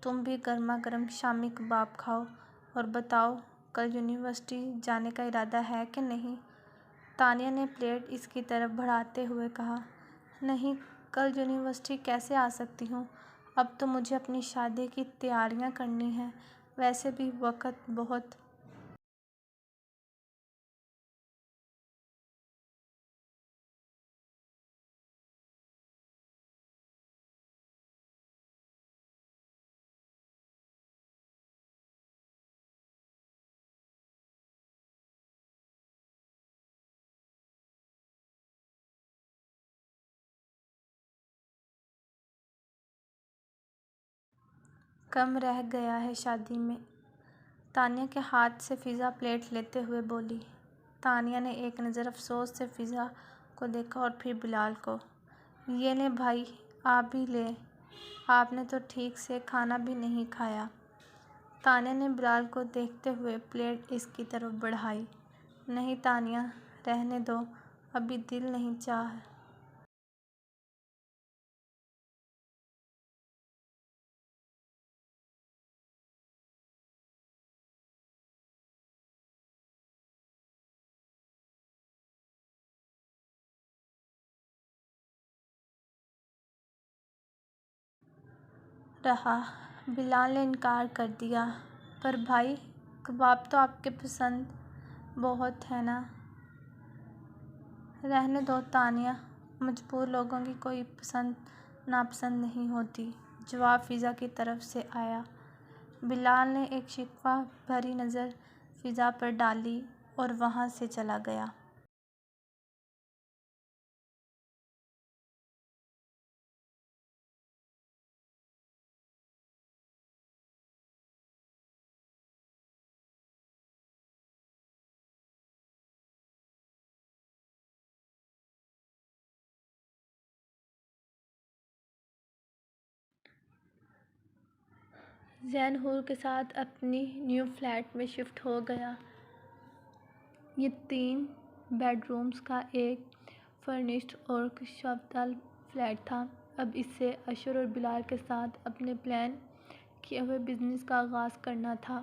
تم بھی گرما گرم شامی کباب کھاؤ اور بتاؤ کل یونیورسٹی جانے کا ارادہ ہے کہ نہیں؟ تانیہ نے پلیٹ اس کی طرف بڑھاتے ہوئے کہا، نہیں، کل یونیورسٹی کیسے آ سکتی ہوں؟ اب تو مجھے اپنی شادی کی تیاریاں کرنی ہیں، ویسے بھی وقت بہت کم رہ گیا ہے شادی میں۔ تانیہ کے ہاتھ سے فضا پلیٹ لیتے ہوئے بولی۔ تانیہ نے ایک نظر افسوس سے فضا کو دیکھا اور پھر بلال کو۔ یہ لیں بھائی، آپ بھی لیں، آپ نے تو ٹھیک سے کھانا بھی نہیں کھایا۔ تانیہ نے بلال کو دیکھتے ہوئے پلیٹ اس کی طرف بڑھائی۔ نہیں تانیہ، رہنے دو، ابھی دل نہیں چاہ رہا۔ بلال نے انکار کر دیا۔ پر بھائی، کباب تو آپ کے پسند بہت ہیں نا؟ رہنے دو تانیہ، مجبور لوگوں کی کوئی پسند ناپسند نہیں ہوتی۔ جواب فضا کی طرف سے آیا۔ بلال نے ایک شکوہ بھری نظر فضا پر ڈالی۔ اور وہاں سے چلا گیا۔ زین حور کے ساتھ اپنی نیو فلیٹ میں شفٹ ہو گیا۔ یہ 3 بیڈ رومز کا ایک فرنشڈ اور کشادہ فلیٹ تھا۔ اب اسے اشر اور بلال کے ساتھ اپنے پلان کیے ہوئے بزنس کا آغاز کرنا تھا۔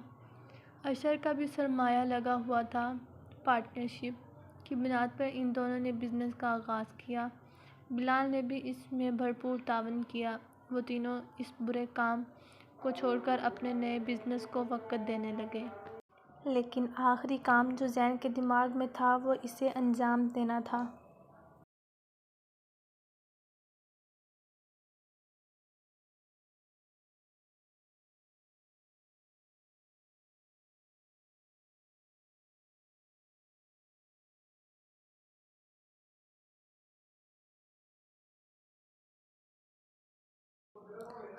اشر کا بھی سرمایہ لگا ہوا تھا۔ پارٹنرشپ کی بنیاد پر ان دونوں نے بزنس کا آغاز کیا۔ بلال نے بھی اس میں بھرپور تعاون کیا۔ وہ تینوں اس برے کام کو چھوڑ کر اپنے نئے بزنس کو وقت دینے لگے۔ لیکن آخری کام جو زین کے دماغ میں تھا وہ اسے انجام دینا تھا۔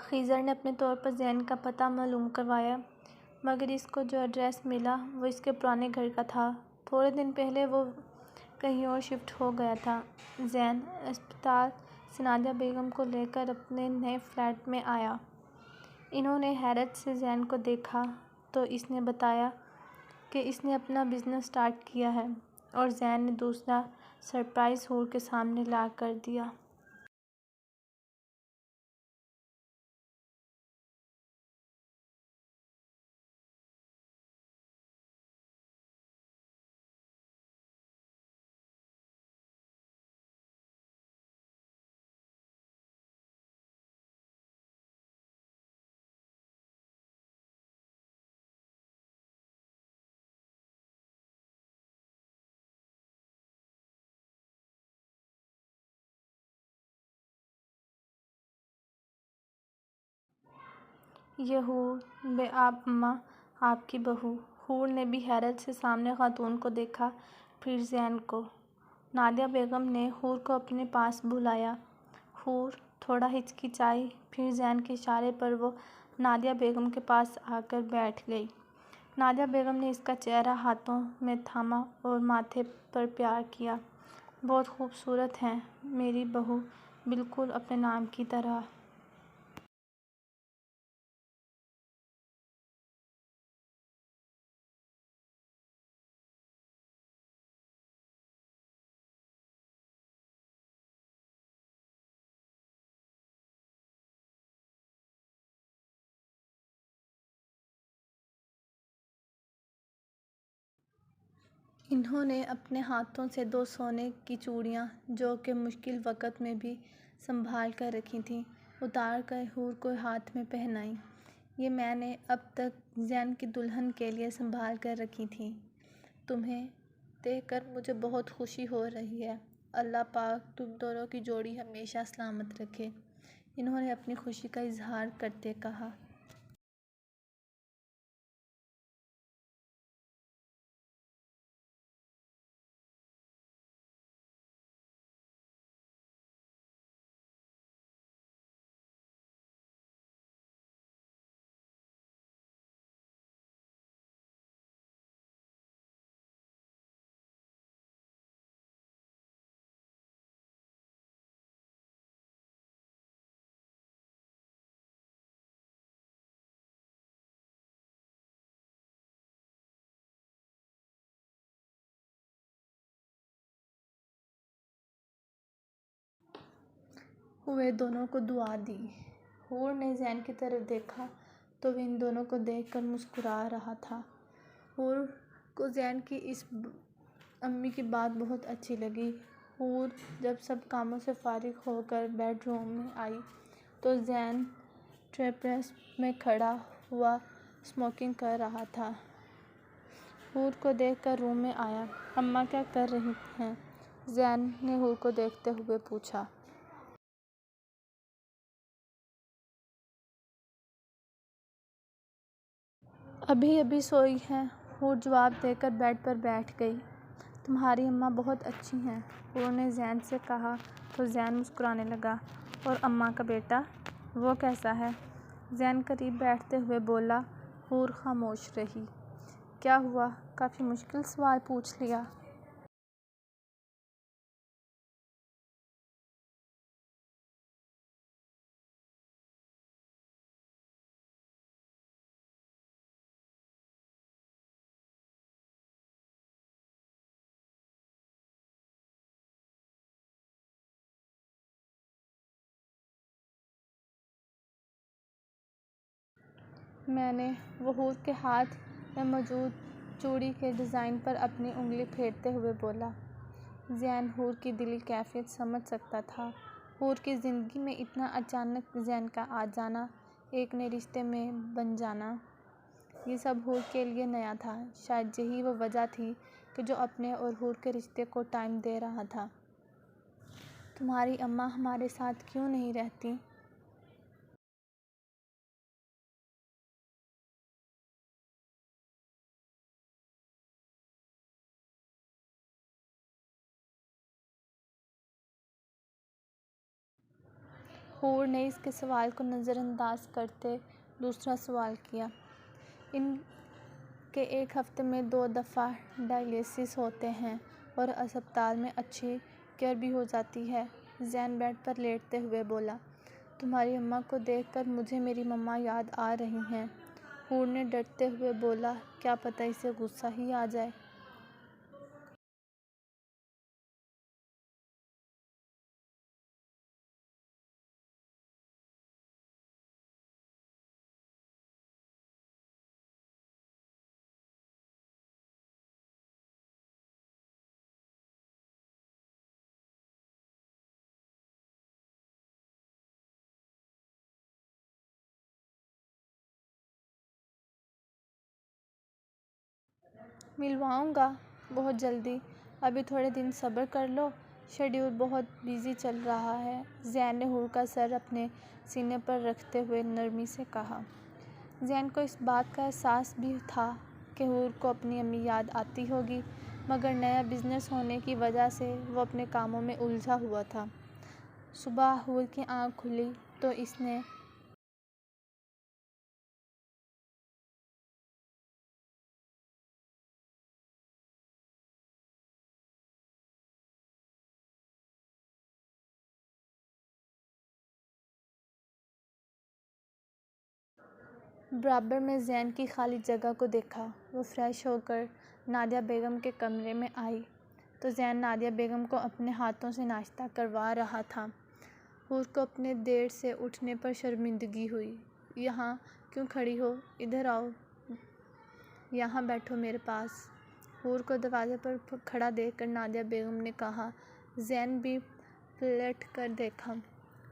خضر نے اپنے طور پر زین کا پتہ معلوم کروایا، مگر اس کو جو ایڈریس ملا وہ اس کے پرانے گھر کا تھا۔ تھوڑے دن پہلے وہ کہیں اور شفٹ ہو گیا تھا۔ زین اسپتال سے نادیہ بیگم کو لے کر اپنے نئے فلیٹ میں آیا۔ انہوں نے حیرت سے زین کو دیکھا تو اس نے بتایا کہ اس نے اپنا بزنس سٹارٹ کیا ہے، اور زین نے دوسرا سرپرائز حور کے سامنے لا کر دیا۔ یہ حور بے آب اماں آپ کی بہو۔ حور نے بھی حیرت سے سامنے خاتون کو دیکھا، پھر زین کو۔ نادیہ بیگم نے حور کو اپنے پاس بلایا۔ حور تھوڑا ہچکچائی، پھر زین کے اشارے پر وہ نادیہ بیگم کے پاس آ کر بیٹھ گئی۔ نادیہ بیگم نے اس کا چہرہ ہاتھوں میں تھاما اور ماتھے پر پیار کیا۔ بہت خوبصورت ہیں میری بہو، بالکل اپنے نام کی طرح۔ انہوں نے اپنے ہاتھوں سے 2 سونے کی چوڑیاں، جو کہ مشکل وقت میں بھی سنبھال کر رکھی تھیں، اتار کر حور کو ہاتھ میں پہنائیں۔ یہ میں نے اب تک زین کی دلہن کے لیے سنبھال کر رکھی تھیں۔ تمہیں دیکھ کر مجھے بہت خوشی ہو رہی ہے۔ اللہ پاک تم دونوں کی جوڑی ہمیشہ سلامت رکھے، انہوں نے اپنی خوشی کا اظہار کرتے کہا۔ ہوئے دونوں کو دعا دی۔ حور نے زین کی طرف دیکھا تو وہ ان دونوں کو دیکھ کر مسکرا رہا تھا۔ حور کو زین کی اس امی کی بات بہت اچھی لگی۔ حور جب سب کاموں سے فارغ ہو کر بیڈ روم میں آئی تو زین ٹریپریس میں کھڑا ہوا اسموکنگ کر رہا تھا۔ حور کو دیکھ کر روم میں آیا۔ اماں کیا کر رہی ہیں؟ زین نے حور کو دیکھتے ہوئے پوچھا۔ ابھی ابھی سوئی ہیں، حور جواب دے کر بیڈ پر بیٹھ گئی۔ تمہاری اماں بہت اچھی ہیں، حور نے زین سے کہا تو زین مسکرانے لگا۔ اور اماں کا بیٹا، وہ کیسا ہے؟ زین قریب بیٹھتے ہوئے بولا۔ حور خاموش رہی۔ کیا ہوا؟ کافی مشکل سوال پوچھ لیا۔ میں نے، وہ حور کے ہاتھ میں موجود چوڑی کے ڈیزائن پر اپنی انگلی پھیرتے ہوئے بولا۔ زین حور کی دلی کیفیت سمجھ سکتا تھا۔ حور کی زندگی میں اتنا اچانک زین کا آ جانا، ایک نئے رشتے میں بن جانا، یہ سب حور کے لیے نیا تھا۔ شاید یہی وہ وجہ تھی کہ جو اپنے اور حور کے رشتے کو ٹائم دے رہا تھا۔ تمہاری اماں ہمارے ساتھ کیوں نہیں رہتیں؟ حور نے اس کے سوال کو نظر انداز کرتے دوسرا سوال کیا۔ ان کے ایک ہفتے میں 2 دفعہ ڈائلیسس ہوتے ہیں اور اسپتال میں اچھی کیئر بھی ہو جاتی ہے۔ زین بیڈ پر لیٹتے ہوئے بولا۔ تمہاری اماں کو دیکھ کر مجھے میری مما یاد آ رہی ہیں۔ حور نے ڈرتے ہوئے بولا۔ کیا پتہ اسے غصہ ہی آ جائے۔ ملواؤں گا، بہت جلدی۔ ابھی تھوڑے دن صبر کر لو، شیڈول بہت بیزی چل رہا ہے۔ زین نے حور کا سر اپنے سینے پر رکھتے ہوئے نرمی سے کہا۔ زین کو اس بات کا احساس بھی تھا کہ حور کو اپنی امی یاد آتی ہوگی، مگر نیا بزنس ہونے کی وجہ سے وہ اپنے کاموں میں الجھا ہوا تھا۔ صبح حور کی آنکھ کھلی تو اس نے برابر میں زین کی خالی جگہ کو دیکھا۔ وہ فریش ہو کر نادیہ بیگم کے کمرے میں آئی تو زین نادیہ بیگم کو اپنے ہاتھوں سے ناشتہ کروا رہا تھا۔ حور کو اپنے دیر سے اٹھنے پر شرمندگی ہوئی۔ یہاں کیوں کھڑی ہو؟ ادھر آؤ، یہاں بیٹھو میرے پاس۔ حور کو دروازے پر کھڑا دیکھ کر نادیہ بیگم نے کہا۔ زین بھی پلٹ کر دیکھا۔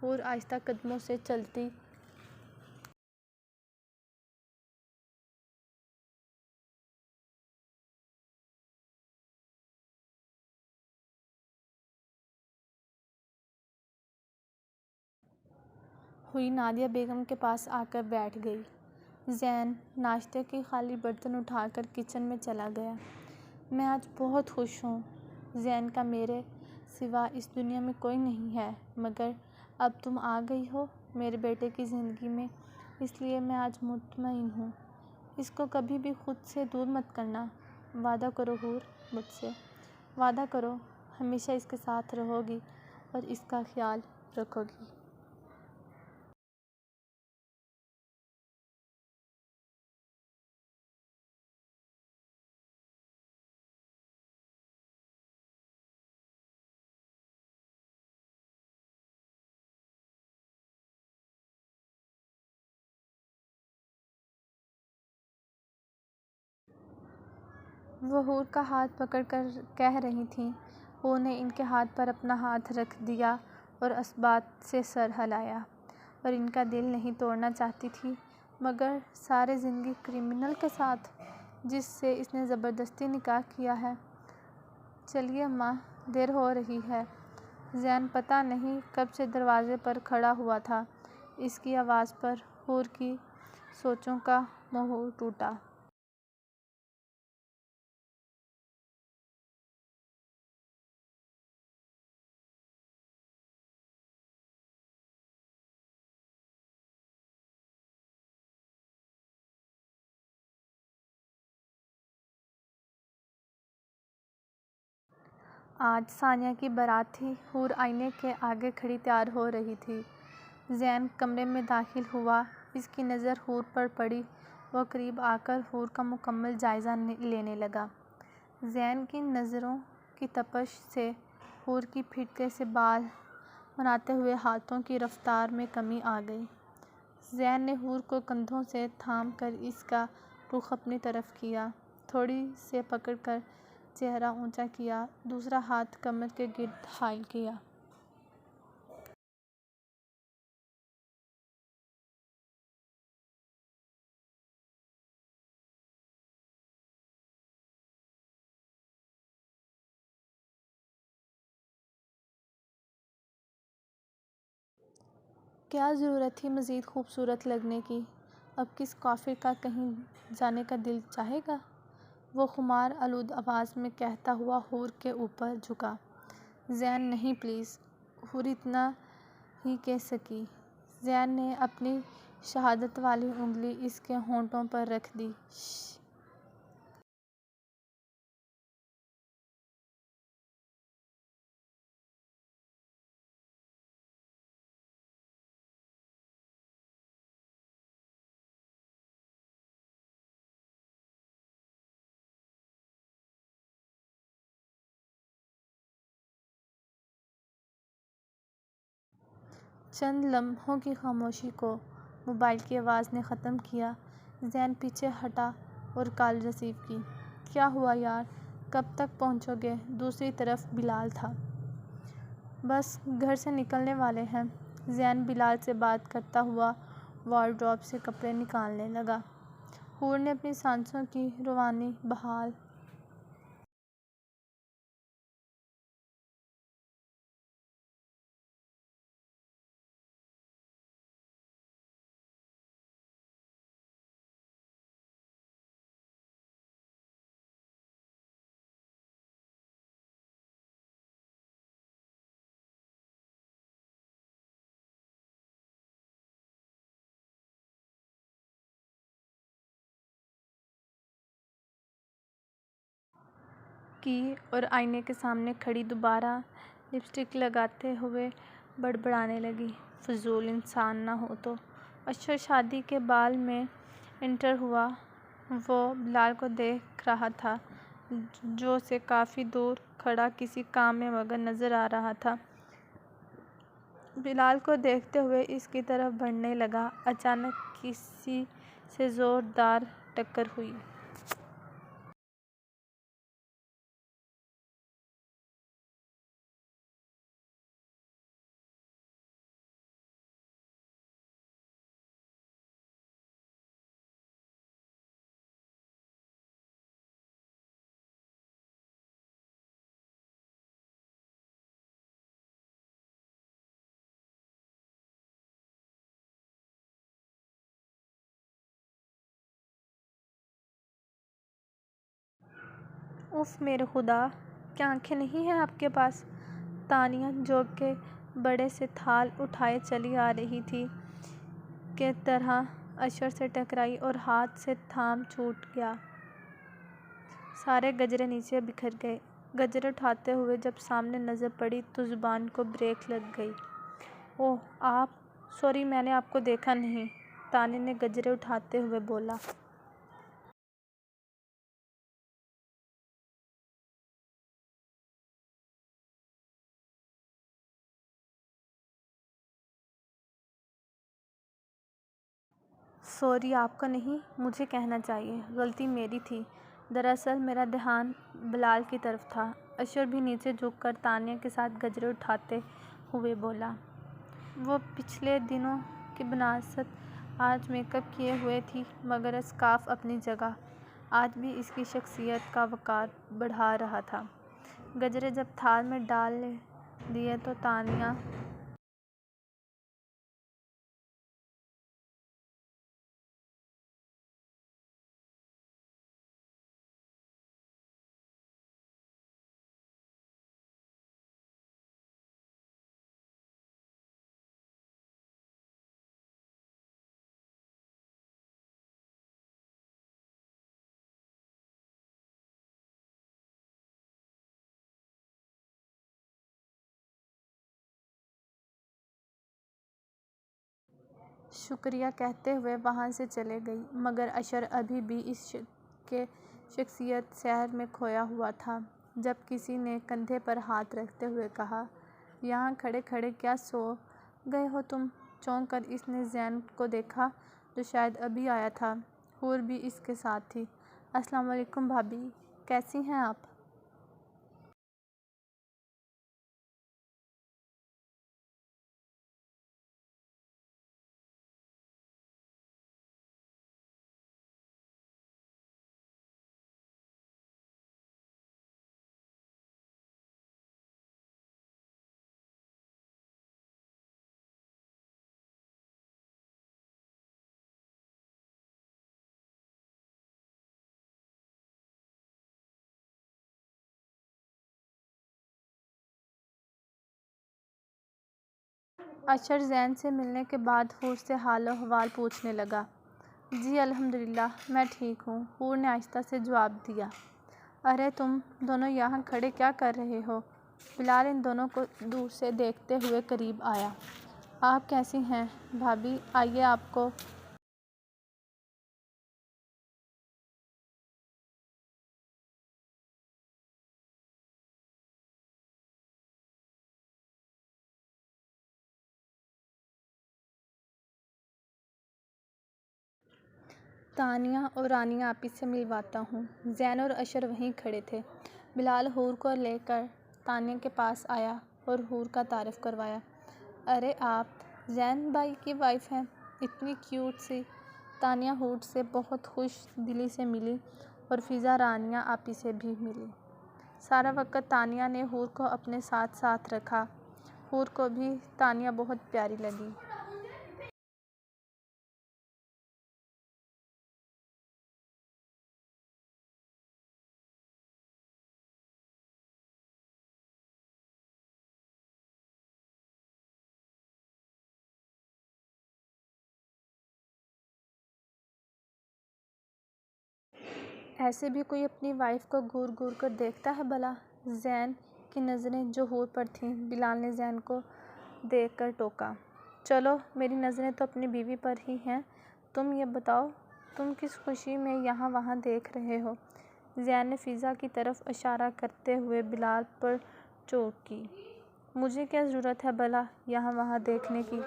حور آہستہ قدموں سے چلتی ہوئی نادیہ بیگم کے پاس آ کر بیٹھ گئی۔ زین ناشتے کے خالی برتن اٹھا کر کچن میں چلا گیا۔ میں آج بہت خوش ہوں زین کا میرے سوا اس دنیا میں کوئی نہیں ہے، مگر اب تم آ گئی ہو میرے بیٹے کی زندگی میں، اس لیے میں آج مطمئن ہوں۔ اس کو کبھی بھی خود سے دور مت کرنا۔ وعدہ کرو حور، مجھ سے وعدہ کرو، ہمیشہ اس کے ساتھ رہو گی اور اس کا خیال رکھو گی۔ وہ حور کا ہاتھ پکڑ کر کہہ رہی تھیں۔ حور نے ان کے ہاتھ پر اپنا ہاتھ رکھ دیا اور اثبات سے سر ہلایا۔ اور ان کا دل نہیں توڑنا چاہتی تھی، مگر سارے زندگی کرمنل کے ساتھ، جس سے اس نے زبردستی نکاح کیا ہے۔ چلیے اماں، دیر ہو رہی ہے۔ زین پتہ نہیں کب سے دروازے پر کھڑا ہوا تھا۔ اس کی آواز پر حور کی سوچوں کا مہور ٹوٹا۔ آج ثانیہ کی بارات تھی۔ حور آئینے کے آگے کھڑی تیار ہو رہی تھی۔ زین کمرے میں داخل ہوا۔ اس کی نظر حور پر پڑی۔ وہ قریب آ کر حور کا مکمل جائزہ لینے لگا۔ زین کی نظروں کی تپش سے حور کی پھٹکے سے بال بناتے ہوئے ہاتھوں کی رفتار میں کمی آ گئی۔ زین نے حور کو کندھوں سے تھام کر اس کا رخ اپنی طرف کیا، تھوڑی سے پکڑ کر چہرہ اونچا کیا، دوسرا ہاتھ کمر کے گرد حائل کیا۔ کیا ضرورت تھی مزید خوبصورت لگنے کی؟ اب کس کافر کا کہیں جانے کا دل چاہے گا؟ وہ خمار آلود آواز میں کہتا ہوا حور کے اوپر جھکا۔ زین نہیں پلیز۔ حور اتنا ہی کہہ سکی۔ زین نے اپنی شہادت والی انگلی اس کے ہونٹوں پر رکھ دی۔ شش۔ چند لمحوں کی خاموشی کو موبائل کی آواز نے ختم کیا۔ زین پیچھے ہٹا اور کال ریسیو کی۔ کیا ہوا یار، کب تک پہنچو گے؟ دوسری طرف بلال تھا۔ بس گھر سے نکلنے والے ہیں۔ زین بلال سے بات کرتا ہوا وارڈروب سے کپڑے نکالنے لگا۔ حور نے اپنی سانسوں کی روانی بحال کی اور آئینے کے سامنے کھڑی دوبارہ لپسٹک لگاتے ہوئے بڑبڑانے لگی۔ فضول انسان نہ ہو تو۔ اشر شادی کے بال میں انٹر ہوا۔ وہ بلال کو دیکھ رہا تھا جو اسے کافی دور کھڑا کسی کام میں مگن نظر آ رہا تھا۔ بلال کو دیکھتے ہوئے اس کی طرف بڑھنے لگا۔ اچانک کسی سے زور دار ٹکر ہوئی۔ اف میرے خدا، کیا آنکھیں نہیں ہیں آپ کے پاس؟ تانیہ جوگ کے بڑے سے تھال اٹھائے چلی آ رہی تھی کہ طرح اشر سے ٹکرائی اور ہاتھ سے تھام چھوٹ گیا۔ سارے گجرے نیچے بکھر گئے۔ گجرے اٹھاتے ہوئے جب سامنے نظر پڑی تو زبان کو بریک لگ گئی۔ اوہ آپ، سوری میں نے آپ کو دیکھا نہیں، تانیہ نے گجرے اٹھاتے ہوئے بولا۔ سوری آپ کو نہیں، مجھے کہنا چاہیے، غلطی میری تھی۔ دراصل میرا دھیان بلال کی طرف تھا۔ اشر بھی نیچے جھک کر تانیہ کے ساتھ گجرے اٹھاتے ہوئے بولا۔ وہ پچھلے دنوں کی بناست آج میک اپ کیے ہوئے تھی مگر اسکارف اپنی جگہ آج بھی اس کی شخصیت کا وقار بڑھا رہا تھا۔ گجرے جب تھال میں ڈال دیے تو تانیہ شکریہ کہتے ہوئے وہاں سے چلے گئی، مگر اشر ابھی بھی اس کے شخصیت سحر میں کھویا ہوا تھا جب کسی نے کندھے پر ہاتھ رکھتے ہوئے کہا، یہاں کھڑے کھڑے کیا سو گئے ہو تم؟ چونک کر اس نے زین کو دیکھا جو شاید ابھی آیا تھا۔ حور بھی اس کے ساتھ تھی۔ السلام علیکم بھابھی، کیسی ہیں آپ؟ اشر زین سے ملنے کے بعد حور سے حال و احوال پوچھنے لگا۔ جی الحمدللہ میں ٹھیک ہوں، حور نے آہستہ سے جواب دیا۔ ارے تم دونوں یہاں کھڑے کیا کر رہے ہو؟ بلال ان دونوں کو دور سے دیکھتے ہوئے قریب آیا۔ آپ کیسی ہیں بھابھی؟ آئیے آپ کو تانیہ اور رانیہ آپی سے ملواتا ہوں۔ زین اور اشر وہیں کھڑے تھے۔ بلال حور کو لے کر تانیہ کے پاس آیا اور حور کا تعارف کروایا۔ ارے آپ زین بھائی کی وائف ہیں، اتنی کیوٹ سی۔ تانیہ حور سے بہت خوش دلی سے ملی اور فضا رانیہ آپی سے بھی ملی۔ سارا وقت تانیہ نے حور کو اپنے ساتھ ساتھ رکھا۔ حور کو بھی تانیہ بہت پیاری لگی۔ ایسے بھی کوئی اپنی وائف کو گور گور کر دیکھتا ہے بھلا؟ زین کی نظریں جو حور پر تھیں، بلال نے زین کو دیکھ کر ٹوکا۔ چلو میری نظریں تو اپنی بیوی پر ہی ہیں، تم یہ بتاؤ تم کس خوشی میں یہاں وہاں دیکھ رہے ہو؟ زین نے فضا کی طرف اشارہ کرتے ہوئے بلال پر چونک کی۔ مجھے کیا ضرورت ہے بھلا یہاں وہاں دیکھنے کی؟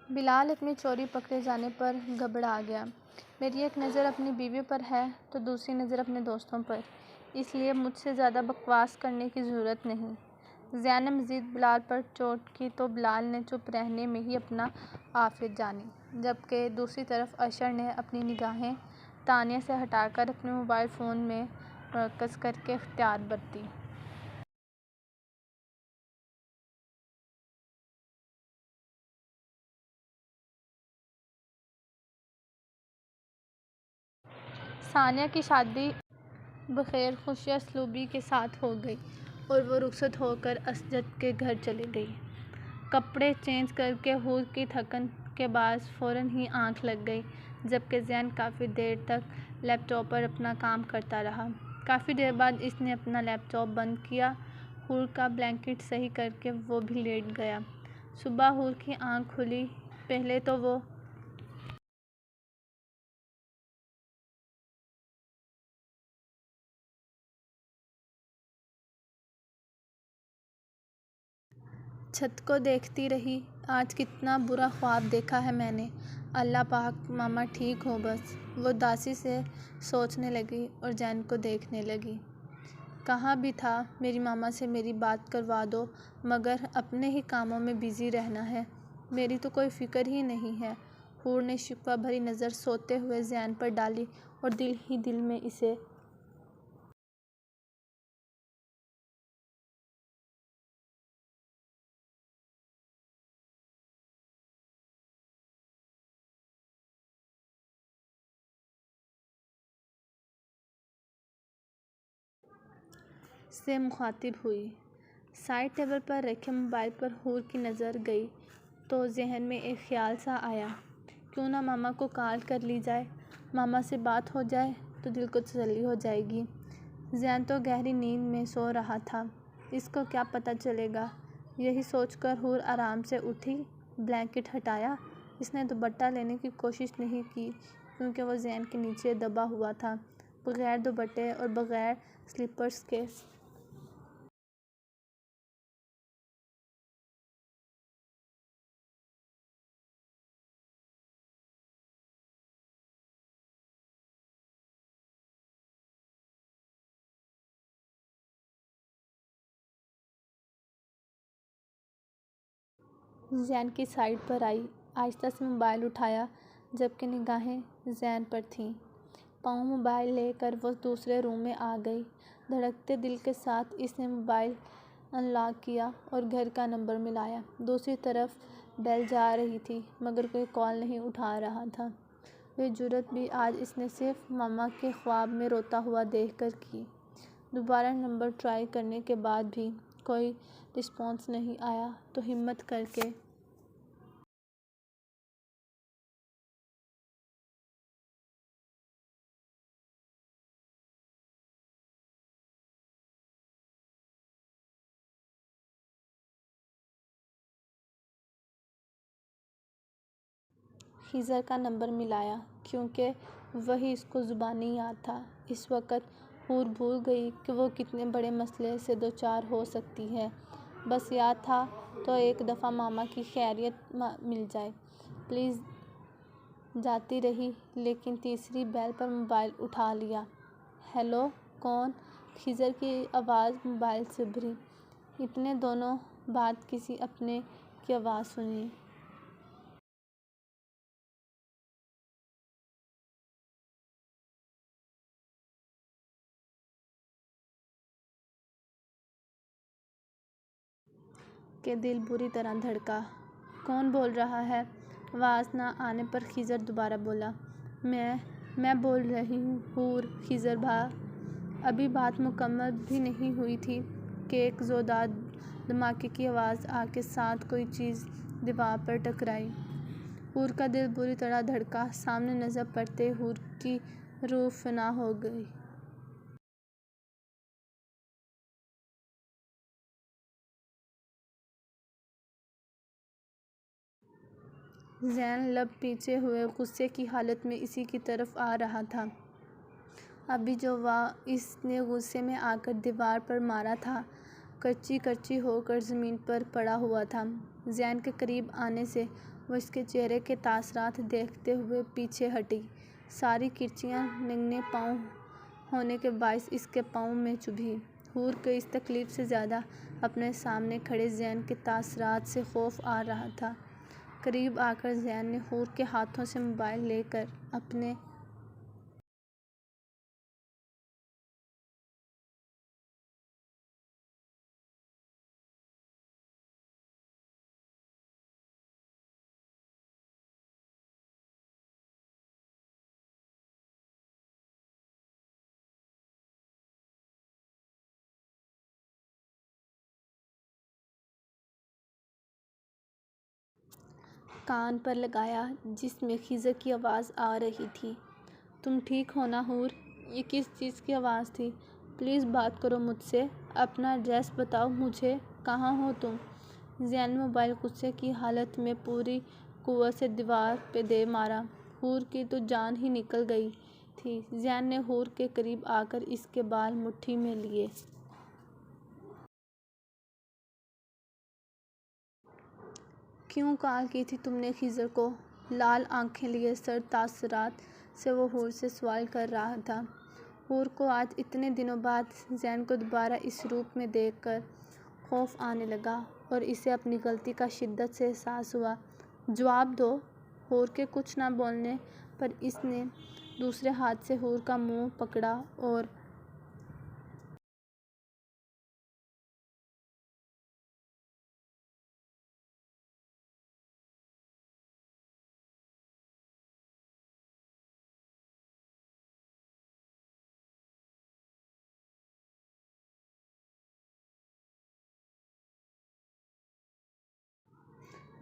بلال اپنی چوری پکڑے جانے پر گھبرا گیا۔ میری ایک نظر اپنی بیوی پر ہے تو دوسری نظر اپنے دوستوں پر، اس لیے مجھ سے زیادہ بکواس کرنے کی ضرورت نہیں۔ زین نے مزید بلال پر چوٹ کی تو بلال نے چپ رہنے میں ہی اپنا عافیت جانی، جبکہ دوسری طرف اشر نے اپنی نگاہیں تانیہ سے ہٹا کر اپنے موبائل فون میں مرکز کرکے احتیاط برتی۔ ثانیہ کی شادی بخیر خوش اسلوبی کے ساتھ ہو گئی اور وہ رخصت ہو کر اسجد کے گھر چلی گئی۔ کپڑے چینج کرکے حور کی تھکن کے باعث فوراً ہی آنکھ لگ گئی، جبکہ زین کافی دیر تک لیپ ٹاپ پر اپنا کام کرتا رہا۔ کافی دیر بعد اس نے اپنا لیپ ٹاپ بند کیا، حور کا بلینکٹ صحیح کرکے وہ بھی لیٹ گیا۔ صبح حور کی آنکھ کھلی، پہلے تو وہ چھت کو دیکھتی رہی۔ آج کتنا برا خواب دیکھا ہے میں نے، اللہ پاک ماما ٹھیک ہوں بس۔ وہ اداسی سے سوچنے لگی اور زین کو دیکھنے لگی۔ کہا بھی تھا میری ماما سے میری بات کروا دو، مگر اپنے ہی کاموں میں بزی رہنا ہے، میری تو کوئی فکر ہی نہیں ہے۔ حور نے شکوہ بھری نظر سوتے ہوئے زین پر ڈالی اور دل ہی دل میں اسے سے مخاطب ہوئی۔ سائڈ ٹیبل پر رکھے موبائل پر حور کی نظر گئی تو ذہن میں ایک خیال سا آیا، کیوں نہ ماما کو کال کر لی جائے۔ ماما سے بات ہو جائے تو دل کو تسلی ہو جائے گی۔ زین تو گہری نیند میں سو رہا تھا، اس کو کیا پتہ چلے گا؟ یہی سوچ کر حور آرام سے اٹھی، بلینکٹ ہٹایا۔ اس نے دوپٹہ لینے کی کوشش نہیں کی کیونکہ وہ زین کے نیچے دبا ہوا تھا، بغیر دوپٹے اور بغیر سلیپرز کے۔ زین کی سائٹ پر آئی، آہستہ سے موبائل اٹھایا جبکہ نگاہیں زین پر تھیں۔ پاؤں موبائل لے کر وہ دوسرے روم میں آ گئی۔ دھڑکتے دل کے ساتھ اس نے موبائل ان لاک کیا اور گھر کا نمبر ملایا۔ دوسری طرف بیل جا رہی تھی مگر کوئی کال نہیں اٹھا رہا تھا۔ یہ جرأت بھی آج اس نے صرف ماما کے خواب میں روتا ہوا دیکھ کر کی۔ دوبارہ نمبر ٹرائی کرنے کے بعد بھی کوئی رسپانس نہیں آیا تو ہمت کر خضر کا نمبر ملایا کیونکہ وہی اس کو زبانی یاد تھا۔ اس وقت حور بھول گئی کہ وہ کتنے بڑے مسئلے سے دوچار ہو سکتی ہے۔ بس یاد تھا تو ایک دفعہ ماما کی خیریت مل جائے پلیز۔ جاتی رہی لیکن تیسری بیل پر موبائل اٹھا لیا۔ ہیلو، کون؟ خضر کی آواز موبائل سے ابھری۔ اتنے دنوں بعد کسی اپنے کی آواز سنی۔ کہ دل بری طرح دھڑکا۔ کون بول رہا ہے؟ آواز نہ آنے پر خضر دوبارہ بولا۔ میں بول رہی ہوں حور۔ خضر ابھی بات مکمل بھی نہیں ہوئی تھی کہ ایک زوردار دھماکے کی آواز آ کے ساتھ کوئی چیز دیوار پر ٹکرائی۔ حور کا دل بری طرح دھڑکا۔ سامنے نظر پڑتے حور کی روح فنا ہو گئی۔ زین لب پیچھے ہوئے غصے کی حالت میں اسی کی طرف آ رہا تھا۔ ابھی جو اس نے غصے میں آ کر دیوار پر مارا تھا کرچی کرچی ہو کر زمین پر پڑا ہوا تھا۔ زین کے قریب آنے سے وہ اس کے چہرے کے تاثرات دیکھتے ہوئے پیچھے ہٹی۔ ساری کرچیاں ننگنے پاؤں ہونے کے باعث اس کے پاؤں میں چبھی۔ حور کو اس تکلیف سے زیادہ اپنے سامنے کھڑے زین کے تاثرات سے خوف آ رہا تھا۔ قریب آ کر زین نے حور کے ہاتھوں سے موبائل لے کر اپنے کان پر لگایا جس میں خضر کی آواز آ رہی تھی۔ تم ٹھیک ہو نا حور؟ یہ کس چیز کی آواز تھی؟ پلیز بات کرو مجھ سے، اپنا ایڈریس بتاؤ مجھے، کہاں ہو تم؟ زین نے موبائل غصے کی حالت میں پوری قوت سے دیوار پہ دے مارا۔ حور کی تو جان ہی نکل گئی تھی۔ زین نے حور کے قریب آ کر اس کے بال مٹھی میں لیے۔ کیوں کال کی تھی تم نے خضر کو؟ لال آنکھیں لیے سرد تاثرات سے وہ حور سے سوال کر رہا تھا۔ حور کو آج اتنے دنوں بعد زین کو دوبارہ اس روپ میں دیکھ کر خوف آنے لگا اور اسے اپنی غلطی کا شدت سے احساس ہوا۔ جواب دو۔ حور کے کچھ نہ بولنے پر اس نے دوسرے ہاتھ سے حور کا منہ پکڑا اور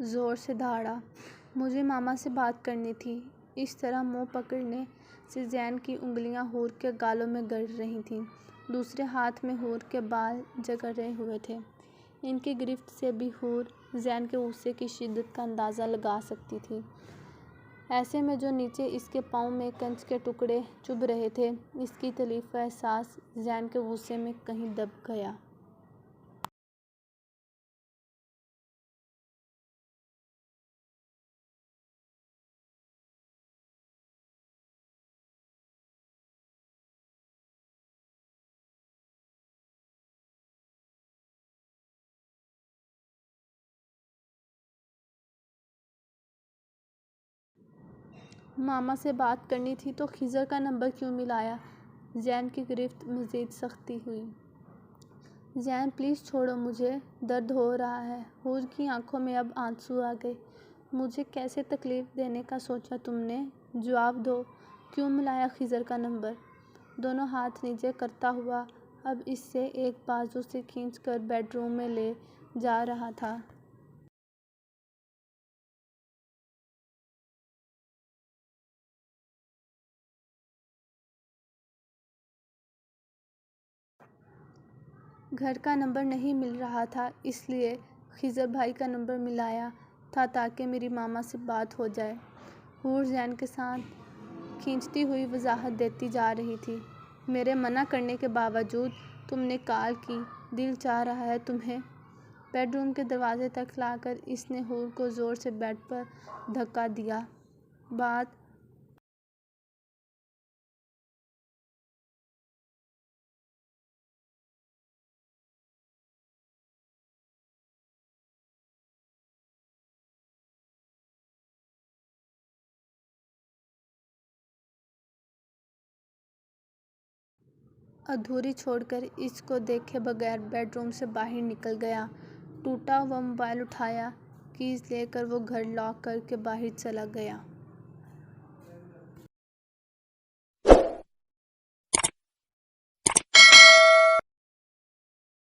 زور سے دھاڑا۔ مجھے ماما سے بات کرنی تھی۔ اس طرح منہ پکڑنے سے زین کی انگلیاں حور کے گالوں میں گڑ رہی تھیں، دوسرے ہاتھ میں حور کے بال جکڑے ہوئے تھے۔ ان کی گرفت سے بھی حور زین کے غصے کی شدت کا اندازہ لگا سکتی تھی۔ ایسے میں جو نیچے اس کے پاؤں میں کنچ کے ٹکڑے چبھ رہے تھے، اس کی تکلیف کا احساس زین کے غصے میں کہیں دب گیا۔ ماما سے بات کرنی تھی تو خضر کا نمبر کیوں ملایا؟ زین کی گرفت مزید سختی ہوئی۔ زین پلیز چھوڑو مجھے، درد ہو رہا ہے۔ حور کی آنکھوں میں اب آنسو آ گئے۔ مجھے کیسے تکلیف دینے کا سوچا تم نے؟ جواب دو، کیوں ملایا خضر کا نمبر؟ دونوں ہاتھ نیچے کرتا ہوا اب اس سے ایک بازو سے کھینچ کر بیڈ روم میں لے جا رہا تھا۔ گھر کا نمبر نہیں مل رہا تھا، اس لیے خضر بھائی کا نمبر ملایا تھا تاکہ میری ماما سے بات ہو جائے۔ حور زین کے ساتھ کھینچتی ہوئی وضاحت دیتی جا رہی تھی۔ میرے منع کرنے کے باوجود تم نے کال کی، دل چاہ رہا ہے تمہیں؟ بیڈ روم کے دروازے تک لا کر اس نے حور کو زور سے بیڈ پر دھکا دیا۔ بات ادھوری چھوڑ کر اس کو دیکھے بغیر بیڈ روم سے باہر نکل گیا۔ ٹوٹا ہوا موبائل اٹھایا، کیز لے کر وہ گھر لاک کر کے باہر چلا گیا۔